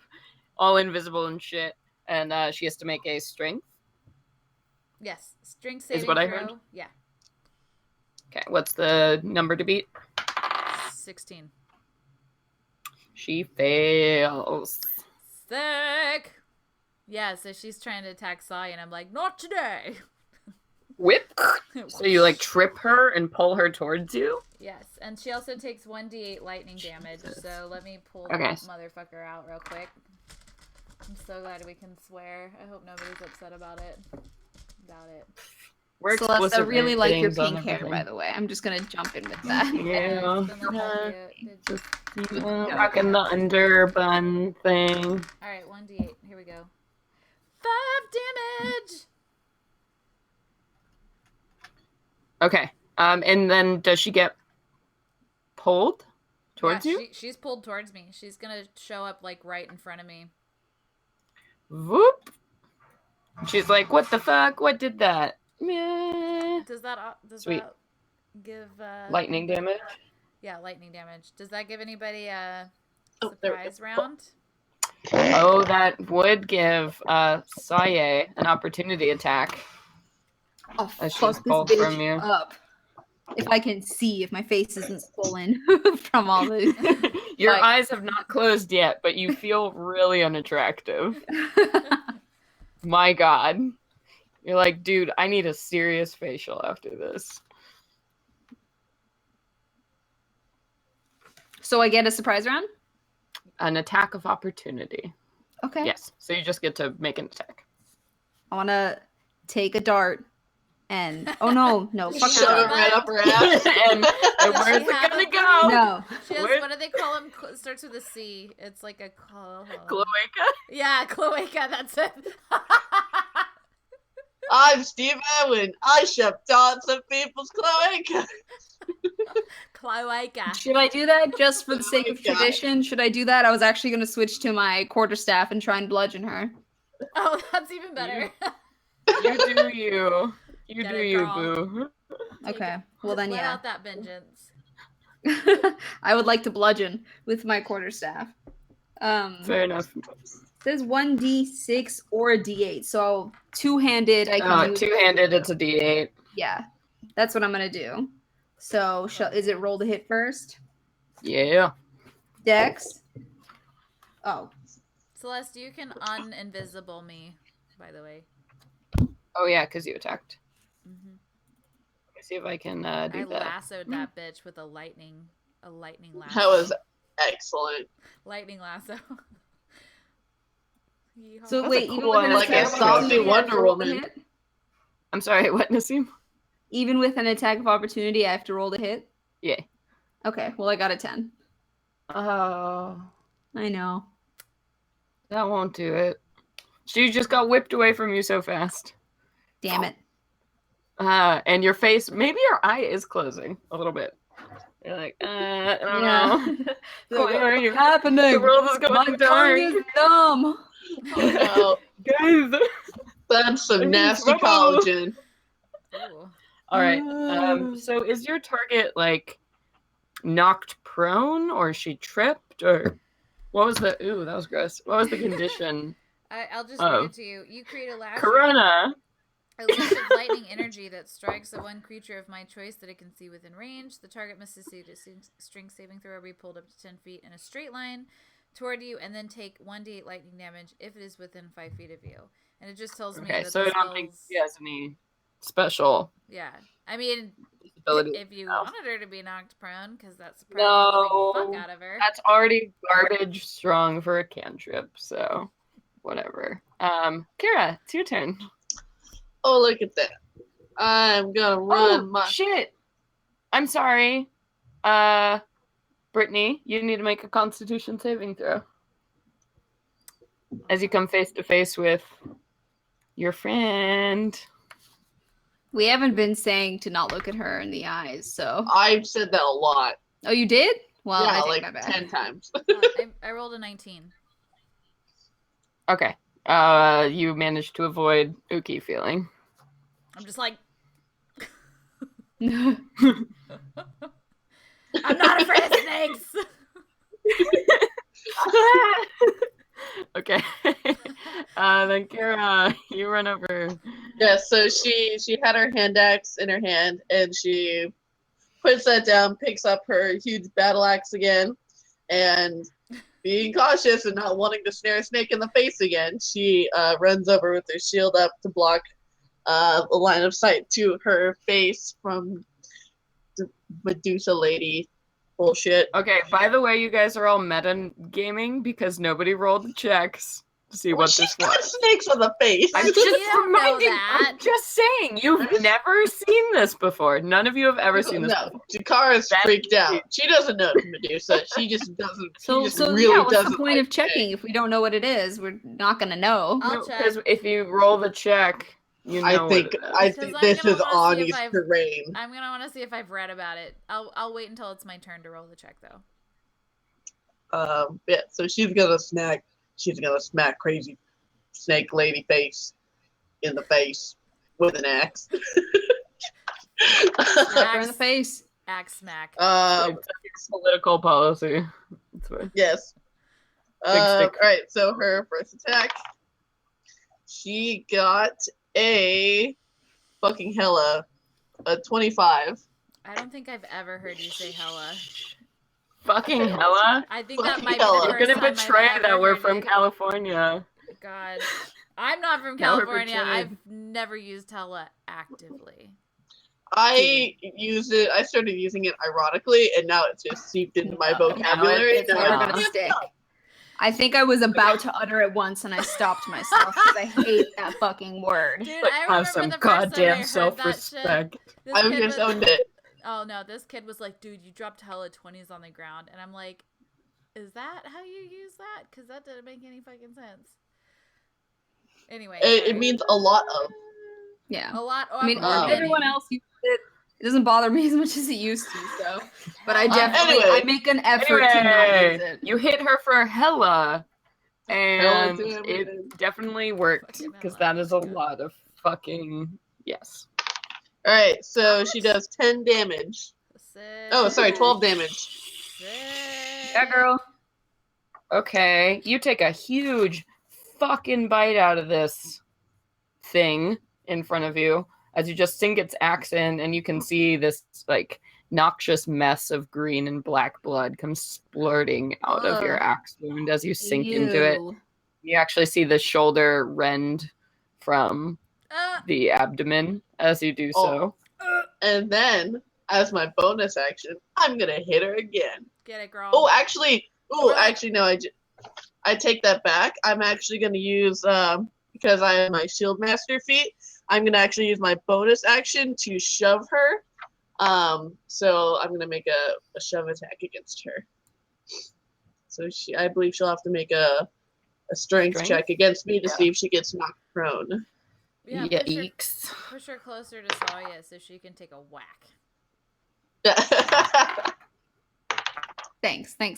all invisible and shit, and she has to make a strength. Yes. Strength saving what I throw. heard. Yeah. Okay, what's the number to beat? 16. She fails. Sick. Yeah, so she's trying to attack Sai, and I'm like, not today. Whip. So you like trip her and pull her towards you? Yes, and she also takes 1d8 lightning damage, so let me pull Okay. that motherfucker out real quick. I'm so glad we can swear. I hope nobody's upset about it. We're Celeste, I explicit really like your ratings on pink hair, everything. by the way. I'm just gonna jump in with that. Yeah. Alright, Rocking the under bun thing. 1d8. Here we go. 5 damage! Okay. And then does she get pulled towards Yeah, you? She's pulled towards me. She's gonna show up, like, right in front of me. Whoop. She's like, what the fuck? What did that? Meh. Does that Sweet. give Lightning damage? Yeah, lightning damage. Does that give anybody a Oh, there we surprise round? Oh, that would give Saye an opportunity attack. I'll As she's fuck this pulled bitch from you. up. If I can see, if my face isn't swollen from all this. Your Like- eyes have not closed yet, but you feel really unattractive. My God. You're like, dude, I need a serious facial after this. So I get a surprise round? An attack of opportunity. Okay. Yes. So you just get to make an attack. I want to take a dart and... Oh, no. Fuck Yeah. the Shove it dart. right up her ass. and where's it have gonna a- go? No. She has, Where- what do they call them? It starts with a C. It's like a Cloaca? Yeah, cloaca. That's it. I'm Steve Irwin. I shove darts at people's cloaca. Cloaca. Should I do that just for the sake of God. tradition? Should I do that? I was actually going to switch to my quarterstaff and try and bludgeon her. Oh, that's even better. You do you. You Get do it, you, girl. boo. Okay. Well, then, Let yeah. out that vengeance. I would like to bludgeon with my quarterstaff. Fair enough. It says 1d6 or a d8. So two-handed, I can use. Two-handed, it's a D8. Yeah, that's what I'm gonna do. So, is it roll to hit first? Yeah. Dex. Oh, Celeste, you can uninvisible me, by the way. Oh yeah, because you attacked. Mm-hmm. Let me see if I can do I that. lassoed that bitch with a lightning lasso. That was excellent. Lightning lasso. Yeehaw. so That's wait, a even cool with an one. Like attack a of saucy opportunity, I have to Wonder roll to Woman. hit? I'm sorry, what, Nassim? Even with an attack of opportunity, I have to roll to hit? Yeah. Okay, well, I got a 10. Oh, I know. that won't do it. She just got whipped away from you so fast. Damn it. And your face, maybe your eye is closing a little bit. You're like, I don't know. What's Why are you? happening? The world is going My tongue dark. is numb. Oh no, Guys. that's some I need nasty trouble. collagen. Ooh. All right. So is your target like knocked prone, or she tripped, or what was the? Ooh, that was gross. What was the condition? I'll just Oh. read it to you. You create a lash Corona. a lash of lightning energy that strikes the one creature of my choice that it can see within range. The target must succeed a strength saving throw or be pulled up to 10 feet in a straight line toward you, and then take 1d8 lightning damage if it is within 5 feet of you. And it just tells me Okay, that so the I don't think spells... she has any special Yeah. I mean, abilities. if you No. wanted her to be knocked prone, because that surprises the big fuck out of her. That's already garbage strong for a cantrip, so whatever. Kira, it's your turn. Oh, look at that. I'm gonna run my. Shit! I'm sorry. Brittany, you need to make a Constitution saving throw as you come face to face with your friend. We haven't been saying to not look at her in the eyes, so. I've said that a lot. Oh, you did? Well, Yeah, I take like that back. 10 times. I rolled a 19. Okay. You managed to avoid Uki feeling. I'm just like, I'm not afraid of snakes. Okay. Then Kara, you run over. Yeah, so she had her hand axe in her hand, and she puts that down, picks up her huge battle axe again, and being cautious and not wanting to snare a snake in the face again, she runs over with her shield up to block the line of sight to her face from the Medusa lady bullshit. Okay, by the way, you guys are all meta gaming because nobody rolled the checks to see what She's this got was. snakes on the face. But I'm you just don't know reminding. that. I'm just saying, you've never seen this before. None of you have ever seen this No, before. Jakara's That's freaked out. it. She doesn't know it's Medusa. She just doesn't. So, She just so really yeah, what's doesn't the point like of checking snakes. if we don't know what it is? We're not gonna know. I'll No, check. because if you roll the check, you know I think what it is. Because I'm this gonna is wanna see if Ani's I've- terrain. I'm gonna want to see if I've read about it. I'll wait until it's my turn to roll the check, though. Yeah, so she's gonna smack crazy snake lady face in the face with an axe. Slap her in the face. Axe smack. It's political policy. That's fine. Yes. Big stick. Alright, so her first attack, she got a fucking hella, a 25. I don't think I've ever heard you say hella. Fucking hella. I think that Fucking might hella. be You're the gonna first time betray I've ever that we're heard from you. California. God, I'm not from Now we're California. betrayed. I've never used hella actively. I started using it ironically, and now it's just seeped into my vocabulary. it's It's Now never Yeah. gonna stick. I think I was about to utter it once and I stopped myself because I hate that fucking word. Dude, Like, I have remember some the first time I goddamn heard self-respect. that shit. This I've kid just owned it. Oh no, this kid was like, dude, you dropped hella 20s on the ground. And I'm like, is that how you use that? Because that didn't make any fucking sense. Anyway. It sorry. means a lot of. Yeah. A lot. Oh, I mean, I've heard everyone many. else uses it. It doesn't bother me as much as it used to, so. But I definitely, Anyway. I make an effort to not use it. You hit her for hella, and Hella damage. it definitely worked Fucking because hella. that is a lot of fucking yes. Alright, so she does 10 damage. Sick. Oh, sorry, 12 damage. Sick. Yeah, girl. Okay, you take a huge fucking bite out of this thing in front of you as you just sink its axe in, and you can see this like noxious mess of green and black blood come splurting out of your Ugh. axe wound as you sink into it. Ew. You actually see the shoulder rend from Uh, the abdomen as you do so. And then, as my bonus action, I'm gonna hit her again. get it, girl. Oh, actually, Really? no, I take that back. I'm actually gonna use because I have my shield master feat. I'm gonna actually use my bonus action to shove her. So I'm gonna make a shove attack against her. So I believe she'll have to make a strength check against me to see if she gets knocked prone. Yeah, Yikes. push her closer to Saya so she can take a whack. Thanks. Yeah,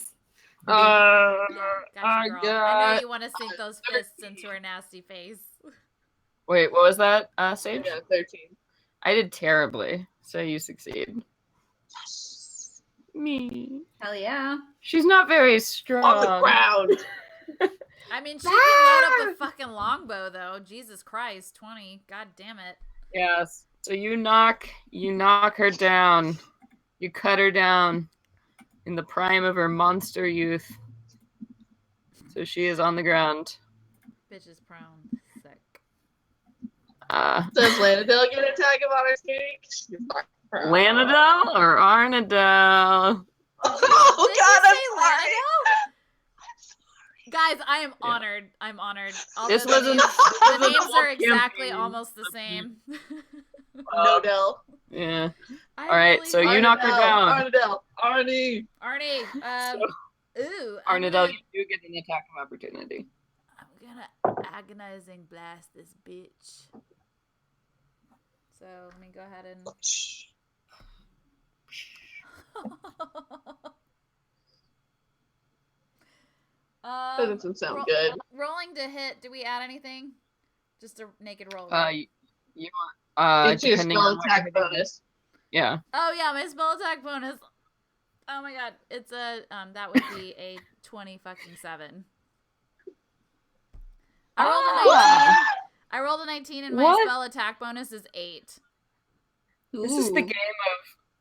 gotcha, girl. God. I know you want to sink those fists into her nasty face. Wait, what was that, Sage? Yeah, 13. I did terribly, so you succeed. Me. Hell yeah. She's not very strong. On the ground. I mean, she can load up the fucking longbow, though. Jesus Christ, 20. God damn it. Yes. So you knock her down. You cut her down in the prime of her monster youth. So she is on the ground. Bitch is prone. Sick. Does Lanadel get an attack of opportunity? She's not prone. Lanadel or Arnadel? Oh, Did God, you I'm say sorry. Lanadel? Guys, I am honored. I'm honored. This Although wasn't- the this names wasn't are a exactly campaign. almost the same. No, Del. Yeah. I All right, really so you knock her down. Arnadel. Arnie. Arnie, So, ooh, Arnadel, you do get an attack of opportunity. I'm gonna agonizing blast this bitch. So let me go ahead and. That doesn't sound good. Rolling to hit. Do we add anything? Just a naked roll. You It's your depending spell on what attack you're hitting. bonus. Yeah. Oh yeah, my spell attack bonus. Oh my god, it's a that would be a 20 fucking 7. I rolled a 19. I rolled a 19 and my What? spell attack bonus is 8. This is the game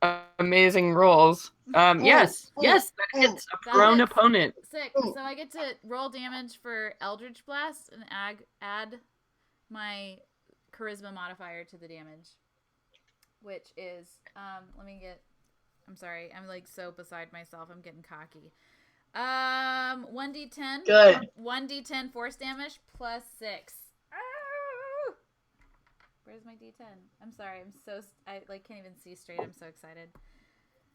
of amazing rolls. Yes, that hits a That prone hits. opponent. Sick. So I get to roll damage for Eldritch Blast and add my charisma modifier to the damage, which is I'm sorry, I'm like so beside myself. I'm getting cocky. 1d10. Good. 1d10 force damage plus 6. Ah! Where's my d10? I'm sorry. I like can't even see straight. I'm so excited.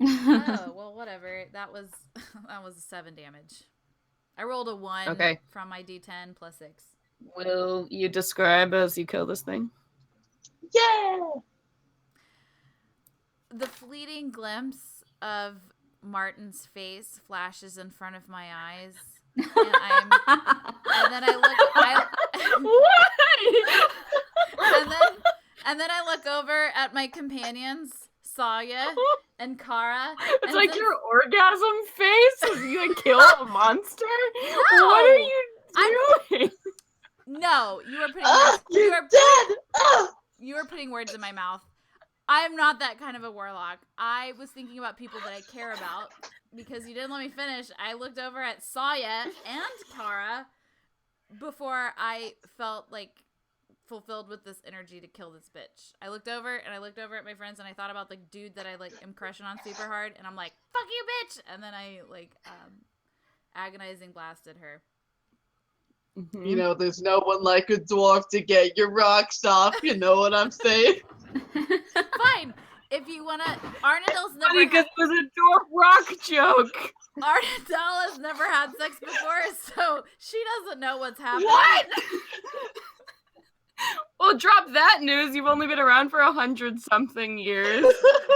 Oh, well, whatever. That was 7 damage. I rolled a 1 from my d10 plus 6. Will you describe as you kill this thing? Yeah. The fleeting glimpse of Martin's face flashes in front of my eyes, and then I look. What? and then I look over at my companions, Saya and Kara. It's like then, your orgasm face as you kill a monster. No! What are you doing? No, you are putting. You're dead. You are putting words in my mouth. I'm not that kind of a warlock. I was thinking about people that I care about because you didn't let me finish. I looked over at Saya and Kara before I felt like fulfilled with this energy to kill this bitch. I looked over at my friends and I thought about the dude that I like am crushing on super hard and I'm like, fuck you, bitch! And then I like agonizing blasted her. Mm-hmm. You know, there's no one like a dwarf to get your rocks off. You know what I'm saying? Fine. If you wanna, Arnadel's never Because it was a dwarf rock joke. Arnadel has never had sex before, so she doesn't know what's happening. What? Well, drop that news. You've only been around for 100-something years.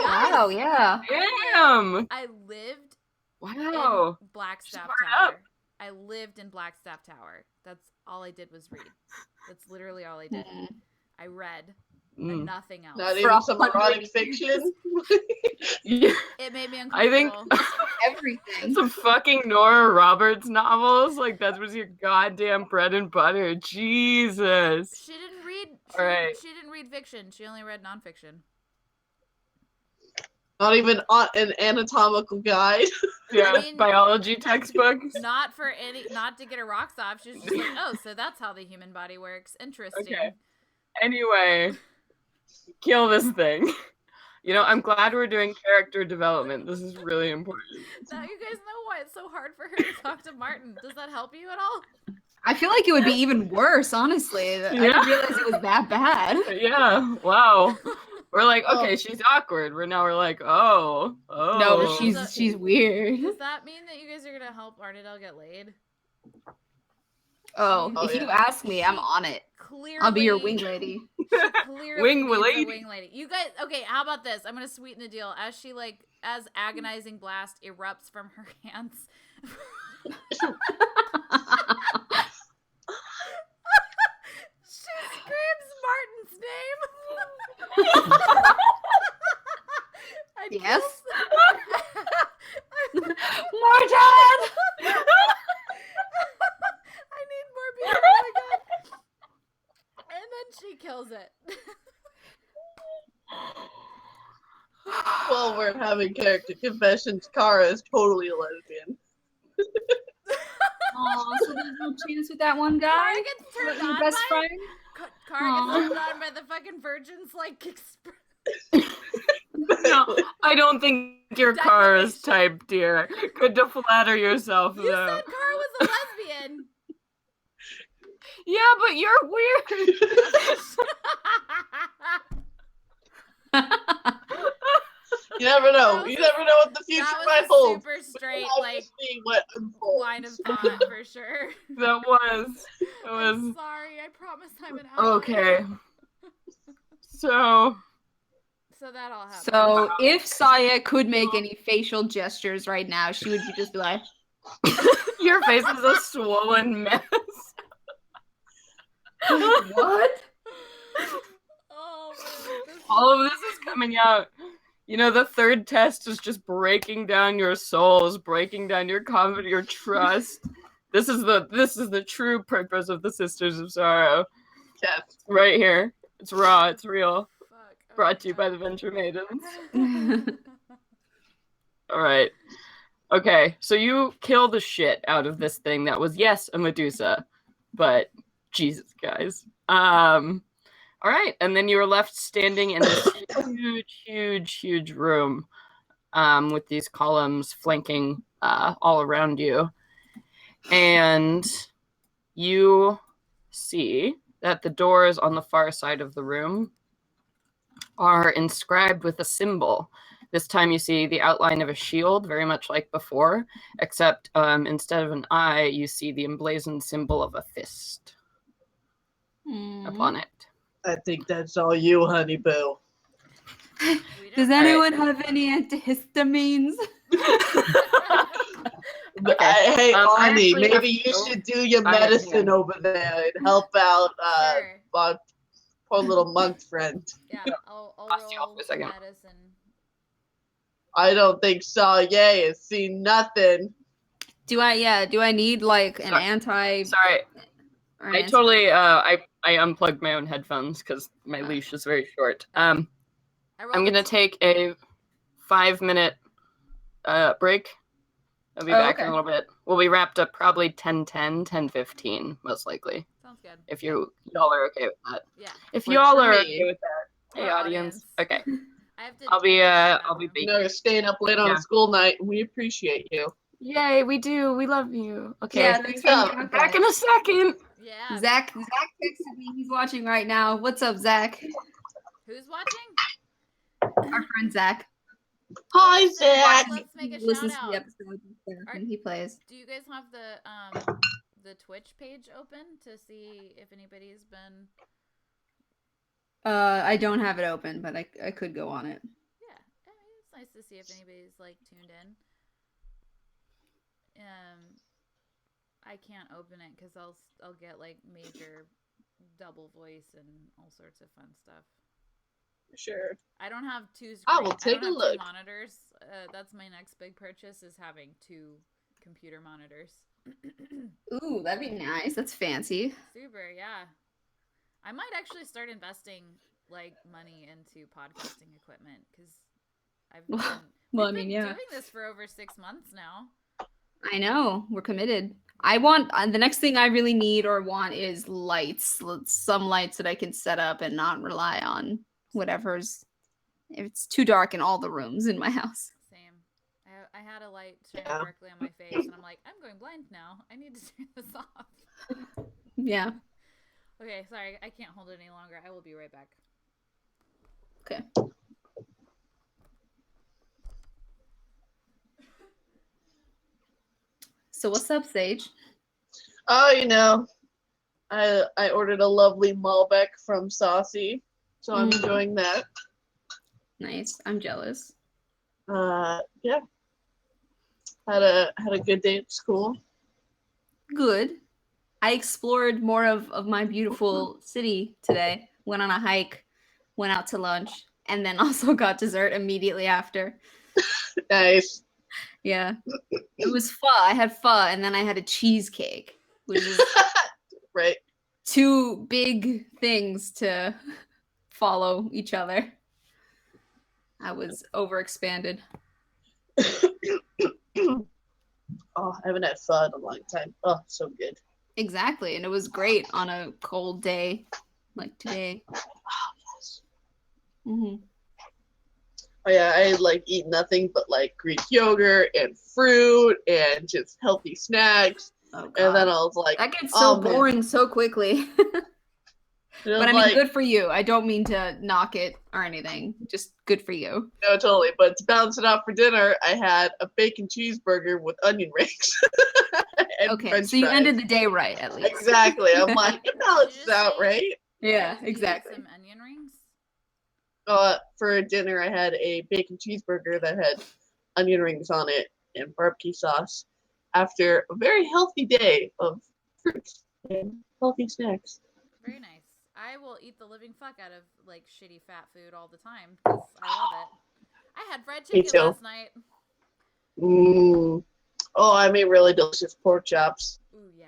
Wow, yeah. Damn. I lived Wow. in Blackstaff Smart Tower. up. I lived in Blackstaff Tower. That's all I did was read. That's literally all I did. I read and nothing else. Not even some erotic fiction. It It made me I think uncomfortable. Everything. some fucking Nora Roberts novels. Like that was your goddamn bread and butter. Jesus. She didn't read. All right. She didn't read fiction. She only read nonfiction. Not even an anatomical guide. Yeah, I mean, biology textbooks. Not to get her rocks off. She was just like, oh, so that's how the human body works. Interesting. Okay. Anyway, kill this thing. You know, I'm glad we're doing character development. This is really important. Now you guys know why it's so hard for her to talk to Martin. Does that help you at all? I feel like it would be even worse, honestly. I didn't realize it was that bad. Yeah, wow. We're like, Oh. okay, she's awkward. We're like, oh. No, she's weird. Does that mean that you guys are gonna help Arnadale get laid? Oh, Oh, if you yeah. ask me, I'm on it. Clearly, I'll be your wing lady. She clearly Wing needs lady. a wing lady. You guys, okay? How about this? I'm gonna sweeten the deal. As agonizing blast erupts from her hands. She screams Martin's name. Yes? Martin! I need more beer. Oh my god. And then she kills it. Well, we're having character confessions. Kara is totally a lesbian. Aw, so there's no chance with that one guy? Kara gets turned Your on best by friend? Kara Aw. gets turned on by the fucking virgins like express. No, I don't think your car is type, dear. Good to flatter yourself, You though. said Kara was a lesbian. Yeah, but you're weird. You never know. That was You a- never know what the future That might was a hold. super straight, We'll like, just see what unfolds. line of thought for sure. That was. It I'm was. sorry. I promise I'm an ally. Okay. So. So that all happened. So if Saya could make any facial gestures right now, she would just be like, Your face is a swollen mess. what? Oh, man, All of this is coming out. You know, the third test is just breaking down your souls, breaking down your confidence, your trust. This is the true purpose of the Sisters of Sorrow. Yes. Right here. It's raw, it's real. Fuck. Brought to you by the Venture Maidens. Alright. Okay, so you kill the shit out of this thing that was, yes, a Medusa. But Jesus, guys. Alright, and then you were left standing in this huge room with these columns flanking all around you. And you see that the doors on the far side of the room are inscribed with a symbol. This time you see the outline of a shield, very much like before, except instead of an eye, you see the emblazoned symbol of a fist upon it. I think that's all you, honey boo. Does anyone have any antihistamines? Okay. Hey, I Ani, actually maybe have you to should do your I have medicine to. over there and help out Sure. our poor little monk friend. Yeah, I'll I'll see you roll for a second. medicine. I don't think Saye has seen nothing. Do I need like an Sorry. anti Sorry, or an I anti- totally I unplugged my own headphones because my leash is very short. I rolled I'm gonna take a 5-minute break. I'll be back in a little bit. We'll be wrapped up probably 10:10, 10:15, most likely. Sounds good. If y'all are okay with that. Yeah. If Works y'all for are me. okay with that. Hey Poor audience. Okay. I have to. I'll be I baking. No, you're staying up late on Yeah. a school night, and we appreciate you. Yay, we do. We love you. Okay. Yeah, thanks for Yeah. Back in a second. Yeah. Zach texted me. He's watching right now. What's up, Zach? Who's watching? Our friend Zach. Hi, Zach. Let's make a He listens shout to the out. episode and he plays. Do you guys have the Twitch page open to see if anybody's been? I don't have it open, but I could go on it. Yeah, I mean, it's nice to see if anybody's like tuned in. I can't open it because I'll get like major double voice and all sorts of fun stuff. Sure. I don't have two. I will I take don't a have look. two monitors. that's my next big purchase is having 2 computer monitors. Ooh, that'd be nice. That's fancy. Super, yeah. I might actually start investing like money into podcasting equipment because I've been Well, we've I mean, been yeah. doing this for over 6 months now. I know. We're committed. I want the next thing I really need or want is lights. Some lights that I can set up and not rely on whatever's. If it's too dark in all the rooms in my house. Same. I had a light shine Yeah. directly on my face, and I'm like, I'm going blind now. I need to turn this off. Yeah. Okay, sorry, I can't hold it any longer. I will be right back. Okay. So what's up, Sage? Oh, you know, I ordered a lovely Malbec from Saucy, so I'm enjoying that. Nice. I'm jealous. Yeah. Had a good day at school. Good. I explored more of my beautiful city today. Went on a hike, went out to lunch, and then also got dessert immediately after. Nice. Yeah. It was pho. I had pho, and then I had a cheesecake, which is Right. 2 big things to follow each other. I was overexpanded. Oh, I haven't had pho in a long time. Oh, so good. Exactly, and it was great on a cold day like today. Oh, yes. Mm-hmm. Oh, yeah, I like eat nothing but like Greek yogurt and fruit and just healthy snacks. Oh, God. And then I was like, That gets so oh, man. boring so quickly. And But I was mean, like, good for you. I don't mean to knock it or anything. Just good for you. no, totally. But to balance it out for dinner, I had a bacon cheeseburger with onion rings and Okay, French so you fries. ended the day right, at least. Exactly. I'm like, it balances just out, say- right? Yeah, You ate exactly. some onion rings? For dinner, I had a bacon cheeseburger that had onion rings on it and barbecue sauce after a very healthy day of fruits and healthy snacks. Very nice. I will eat the living fuck out of like shitty fat food all the time because I love it. I had fried Me chicken too. last night. Mm. Oh, I made really delicious pork chops. Ooh, yeah.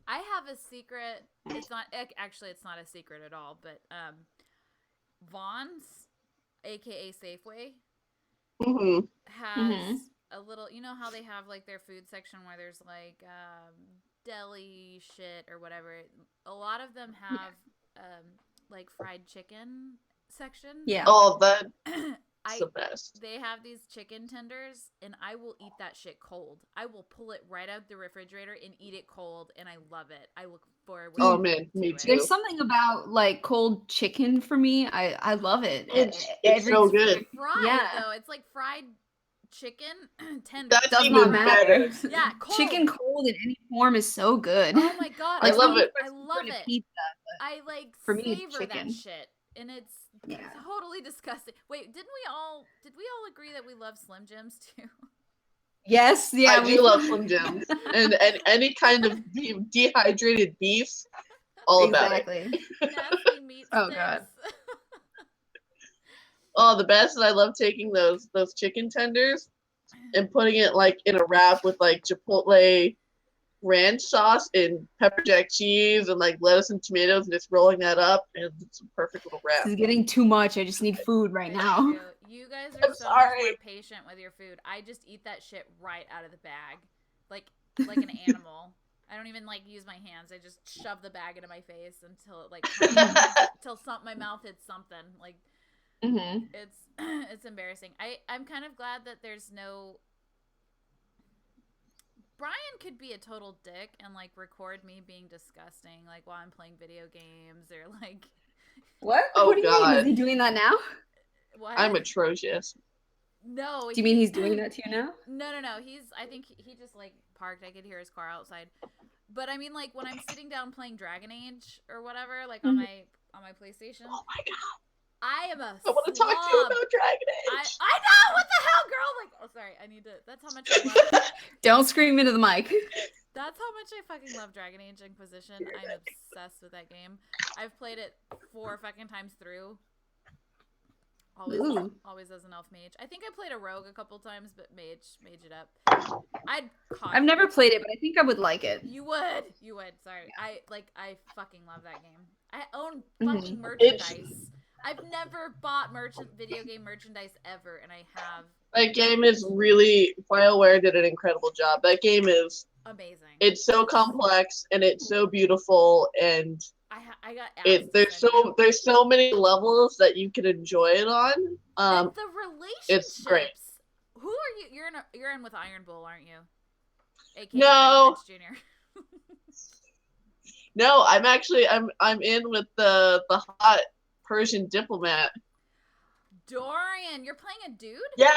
I have a secret. It's not actually. It's not a secret at all. But Vaughn's, aka Safeway, Hmm. has a little. You know how they have like their food section where there's like deli shit or whatever. A lot of them have like fried chicken section. Yeah. Oh, that's the best. They have these chicken tenders, and I will eat that shit cold. I will pull it right out the refrigerator and eat it cold, and I love it. I look forward. Oh man, me to too. There's something about like cold chicken for me. I love it. It's so good. Fried Yeah. though, it's like fried chicken tenders. That's Does even not matter. better. Yeah, cold. Chicken cold in any form is so good. Oh my god, I love it. I love it. Pizza. I like For me, it's savor that chicken. shit, and it's Yeah. totally disgusting. Wait, did we all agree that we love Slim Jims too? Yes, yeah. I do love Slim Jims and any kind of dehydrated beef. All about it. Exactly. Nasty meat Oh, sticks. God. Oh, the best is I love taking those chicken tenders and putting it like in a wrap with like Chipotle ranch sauce and pepper jack cheese and like lettuce and tomatoes and just rolling that up, and it's a perfect little wrap. This is getting too much. I just need food right now. You guys are so much more patient with your food. I just eat that shit right out of the bag, like an animal. I don't even like use my hands. I just shove the bag into my face until it like my mouth hits something. Like it's embarrassing. I'm kind of glad that there's no. Brian could be a total dick and like record me being disgusting, like while I'm playing video games or like. What? Oh, What do you God. mean? Is he doing that now? What? I'm atrocious. No. Do you mean he's doing that to you now? No. I think he just like parked. I could hear his car outside. But I mean, like when I'm sitting down playing Dragon Age or whatever, like on my PlayStation. Oh my God. I am a I want to talk to you about Dragon Age. I know, what the hell, girl? Like, oh, sorry, I need to. That's how much I love. Don't scream into the mic. That's how much I fucking love Dragon Age Inquisition. I'm obsessed with that game. I've played it 4 fucking times through. Always, Ooh. always as an elf mage. I think I played a rogue a couple times, but mage it up. I've never played it, but I think I would like it. You would. Sorry, I fucking love that game. I own Mhm. fucking merchandise. I've never bought video game merchandise ever, and I have. That game is really, BioWare did an incredible job. That game is Amazing. It's so complex and it's so beautiful, and I got asked there's so many levels that you can enjoy it on. And the relationships. It's great. Who are you? You're in with Iron Bull, aren't you? AKA No. Junior. No, I'm in with the hot Persian diplomat. Dorian, you're playing a dude? Yeah.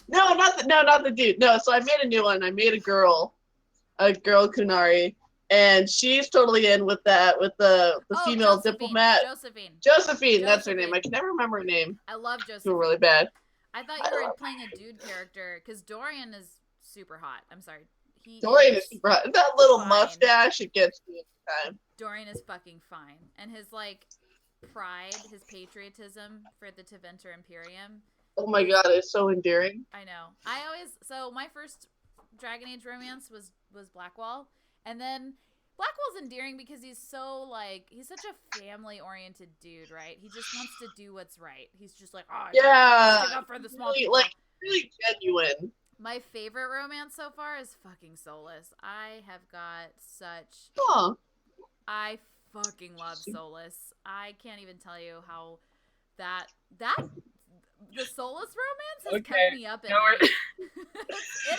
No, not the dude. No, so I made a new one. I made a girl Kunari, and she's totally in with that, with the female diplomat. Josephine, that's her name. I can never remember her name. I love Josephine. Feel really bad. I thought you were playing a dude character, because Dorian is super hot. I'm sorry. Dorian is super hot. That little mustache, it gets me every time. Dorian is fucking fine. And his, like, pride, his patriotism for the Teventer Imperium. Oh my god, it's so endearing. I know. So my first Dragon Age romance was Blackwall. And then Blackwall's endearing because he's such a family-oriented dude, right? He just wants to do what's right. He's just like, oh, yeah, stick up for the small people. Really genuine. My favorite romance so far is fucking Solus. I have got such... Huh. I fucking love Solus. I can't even tell you how that the Solus romance has kept me up at night.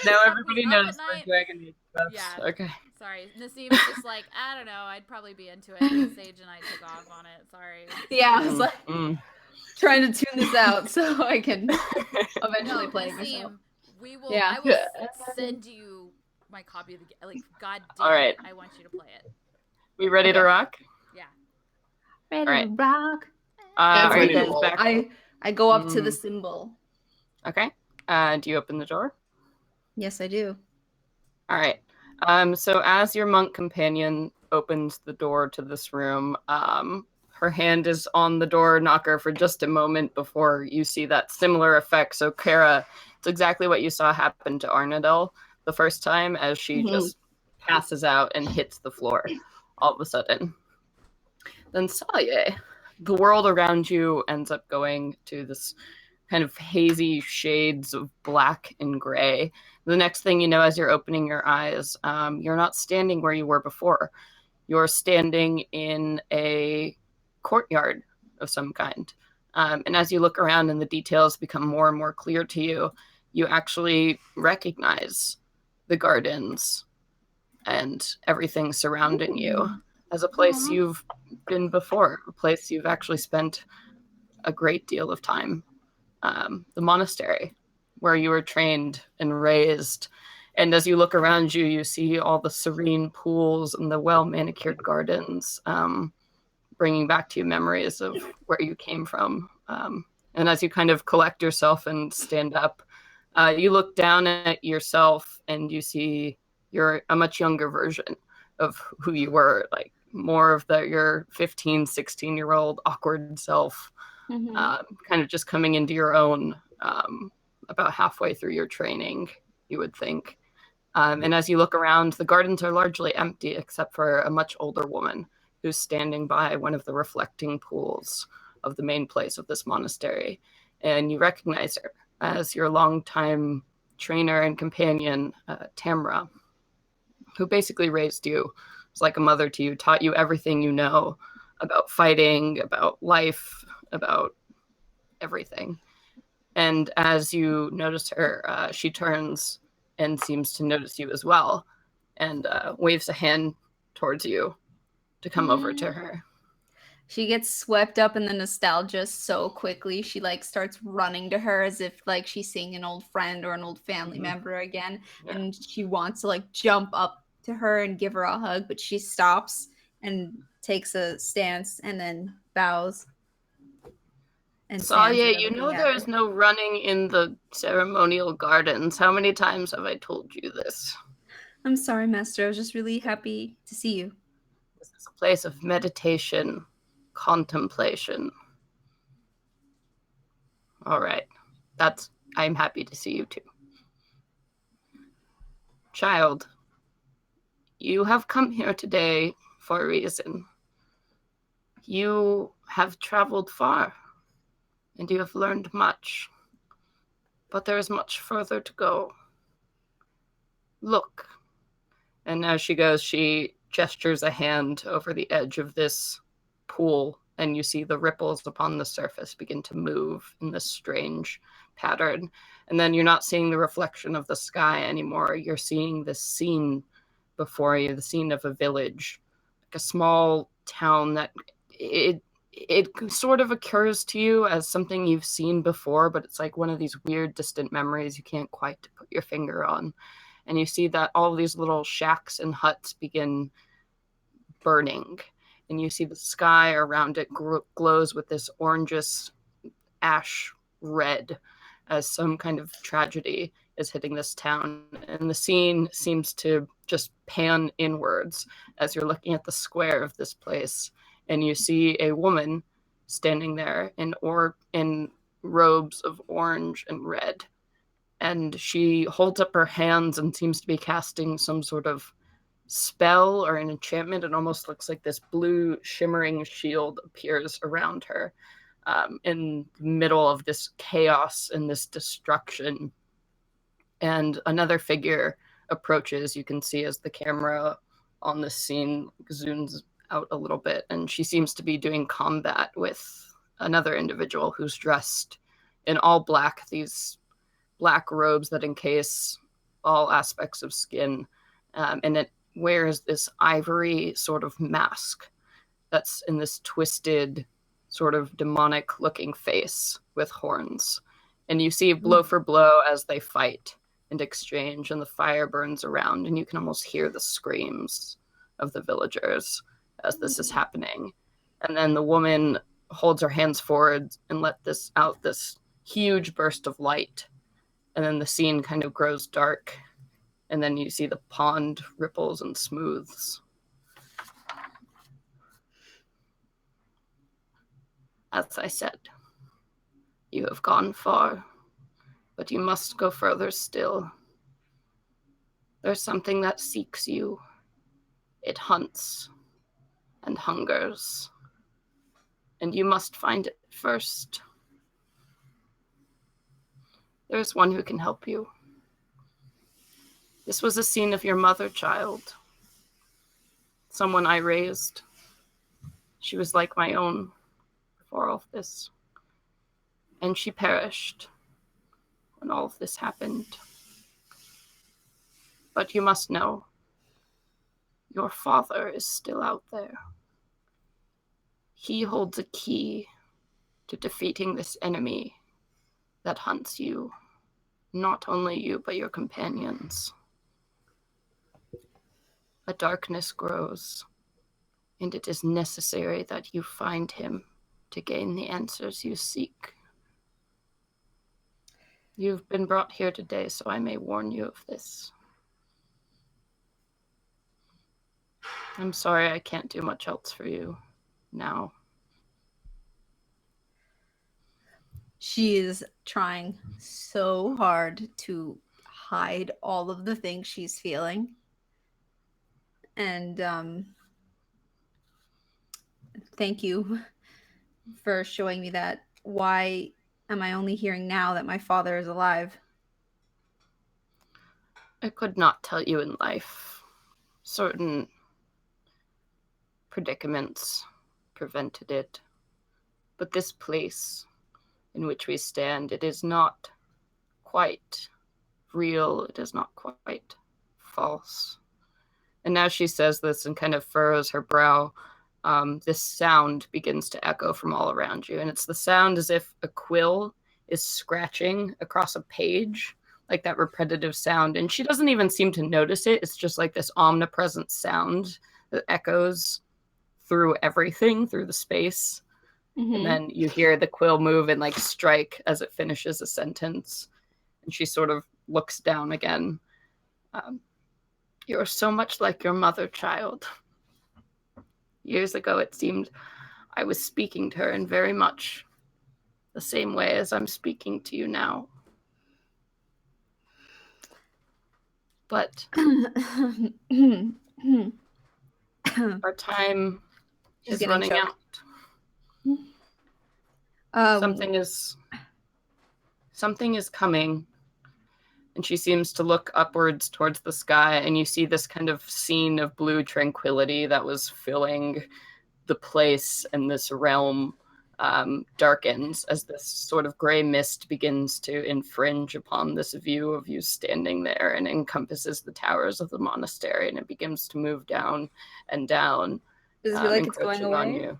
Now everybody knows the Dragon Age stuff. Yeah. Okay. Sorry. Nassim's just like, I don't know, I'd probably be into it. And Sage and I took off on it. Sorry. Yeah, I was like trying to tune this out so I can eventually play it myself. We will. Yeah. I will send you my copy of the game. Like, god damn. All right. I want you to play it. We ready to rock? Yeah. Ready to rock. Are you guys back? I go up to the symbol. Okay. Do you open the door? Yes, I do. All right. So as your monk companion opens the door to this room, her hand is on the door knocker for just a moment before you see that similar effect. So Kara, it's exactly what you saw happen to Arnadel the first time, as she just passes out and hits the floor all of a sudden. Then Salye, the world around you ends up going to this kind of hazy shades of black and gray. The next thing you know, as you're opening your eyes, you're not standing where you were before. You're standing in a courtyard of some kind. And as you look around and the details become more and more clear to you, you actually recognize the gardens and everything surrounding you as a place you've been before, a place you've actually spent a great deal of time. The monastery where you were trained and raised. And as you look around you, you see all the serene pools and the well-manicured gardens, bringing back to you memories of where you came from. And as you kind of collect yourself and stand up, you look down at yourself and you see you're a much younger version of who you were, like more of your 15, 16-year-old awkward self, kind of just coming into your own about halfway through your training, you would think. And as you look around, the gardens are largely empty except for a much older woman who's standing by one of the reflecting pools of the main place of this monastery. And you recognize her as your longtime trainer and companion, Tamra, who basically raised you. Was like a mother to you, taught you everything you know about fighting, about life, about everything. And as you notice her, she turns and seems to notice you as well, and waves a hand towards you to come over to her. She gets swept up in the nostalgia so quickly. She starts running to her as if she's seeing an old friend or an old family member again. Yeah. And she wants to jump up to her and give her a hug, but she stops and takes a stance and then bows. And Salye, you know there's no running in the ceremonial gardens. How many times have I told you this? I'm sorry, Master. I was just really happy to see you. This is a place of meditation, contemplation. All right. I'm happy to see you too. Child, you have come here today for a reason. You have traveled far, and you have learned much. But there is much further to go. Look. And as she goes, she gestures a hand over the edge of this pool, and you see the ripples upon the surface begin to move in this strange pattern. And then you're not seeing the reflection of the sky anymore. You're seeing this scene before you, the scene of a village, like a small town that it sort of occurs to you as something you've seen before, but it's like one of these weird distant memories you can't quite put your finger on. And you see that all these little shacks and huts begin burning, and you see the sky around it glows with this orangish ash red as some kind of tragedy is hitting this town. And the scene seems to just pan inwards as you're looking at the square of this place, and you see a woman standing there in robes of orange and red, and she holds up her hands and seems to be casting some sort of spell or an enchantment. It almost looks like this blue shimmering shield appears around her, in the middle of this chaos and this destruction. And another figure approaches. You can see as the camera on this scene zooms out a little bit, and she seems to be doing combat with another individual who's dressed in all black, these black robes that encase all aspects of skin, and it wears this ivory sort of mask that's in this twisted, sort of demonic looking face with horns. And you see blow for blow as they fight and exchange, and the fire burns around, and you can almost hear the screams of the villagers as this is happening. And then the woman holds her hands forward and let this out this huge burst of light. And then the scene kind of grows dark, and then you see the pond ripples and smooths. As I said, you have gone far, but you must go further still. There's something that seeks you. It hunts and hungers, and you must find it first. There's one who can help you. This was a scene of your mother, child. Someone I raised. She was like my own before all of this. And she perished when all of this happened. But you must know, your father is still out there. He holds a key to defeating this enemy that hunts you, not only you, but your companions. A darkness grows, and it is necessary that you find him to gain the answers you seek. You've been brought here today, so I may warn you of this. I'm sorry I can't do much else for you now. She is trying so hard to hide all of the things she's feeling. And thank you for showing me that. Why am I only hearing now that my father is alive? I could not tell you in life. Certain predicaments prevented it. But this place in which we stand, it is not quite real. It is not quite false. And now she says this and kind of furrows her brow. This sound begins to echo from all around you. And it's the sound as if a quill is scratching across a page, like that repetitive sound. And she doesn't even seem to notice it. It's just like this omnipresent sound that echoes through everything, through the space. Mm-hmm. And then you hear the quill move and like strike as it finishes a sentence. And she sort of looks down again. You're so much like your mother, child. Years ago, it seemed I was speaking to her, and very much the same way as I'm speaking to you now. But our time is running out. Something is coming. And she seems to look upwards towards the sky, and you see this kind of scene of blue tranquility that was filling the place, and this realm darkens as this sort of gray mist begins to infringe upon this view of you standing there and encompasses the towers of the monastery, and it begins to move down and down. Does it feel like it's going away? On you.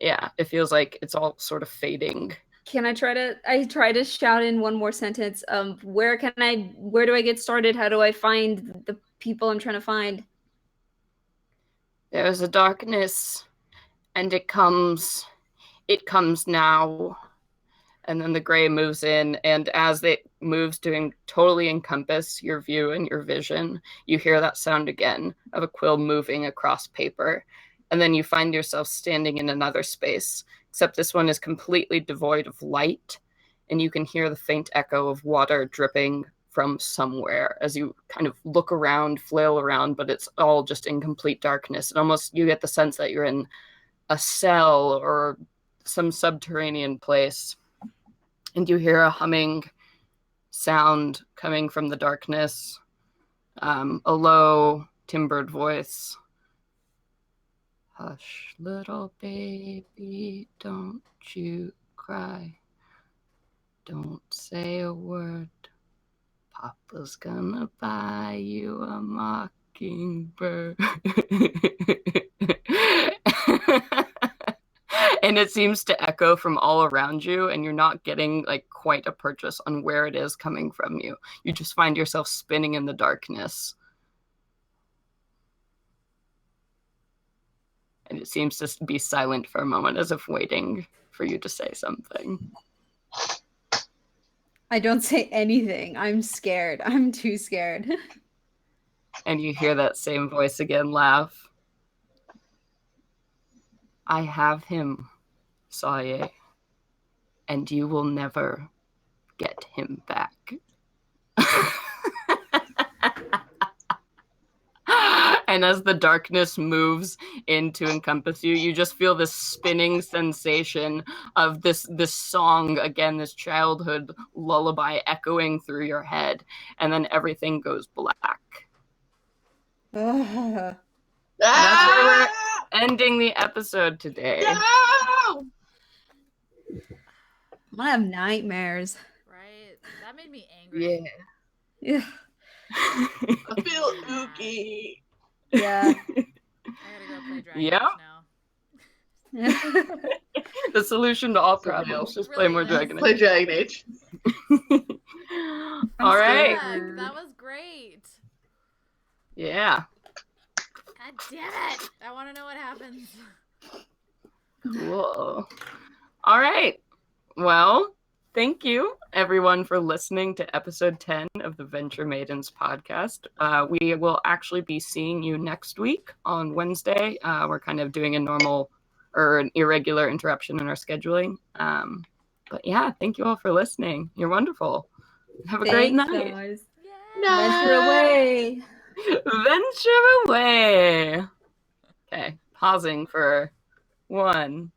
Yeah, it feels like it's all sort of fading. Can I try to shout in one more sentence? Where do I get started? How do I find the people I'm trying to find? There is a darkness, and it comes now. And then the gray moves in, and as it moves to totally encompass your view and your vision, you hear that sound again of a quill moving across paper. And then you find yourself standing in another space, except this one is completely devoid of light, and you can hear the faint echo of water dripping from somewhere as you kind of look around, flail around, but it's all just in complete darkness. And almost you get the sense that you're in a cell or some subterranean place. And you hear a humming sound coming from the darkness, a low, timbered voice. Hush, little baby, don't you cry. Don't say a word. Papa's gonna buy you a mockingbird. And it seems to echo from all around you, and you're not getting like quite a purchase on where it is coming from you. You just find yourself spinning in the darkness. And it seems to be silent for a moment, as if waiting for you to say something. I don't say anything. I'm scared. I'm too scared. And you hear that same voice again laugh. I have him, Saye, and you will never get him back. And as the darkness moves in to encompass you, you just feel this spinning sensation of this song, again, this childhood lullaby echoing through your head, and then everything goes black. That's where we're ending the episode today. No! I'm gonna have nightmares. Right? That made me angry. Yeah. I feel ooky. Yeah. I gotta go play Dragon Age now. The solution to all problems, just play more Dragon Age. Play Dragon Age. All right. That was great. Yeah. God damn it. I want to know what happens. Cool. All right. Well, thank you, everyone, for listening to episode 10 of the Venture Maidens podcast. We will actually be seeing you next week on Wednesday. We're kind of doing a normal or an irregular interruption in our scheduling. But yeah, thank you all for listening. You're wonderful. Have a great night. Guys. Venture away. Venture away. Okay, pausing for 1,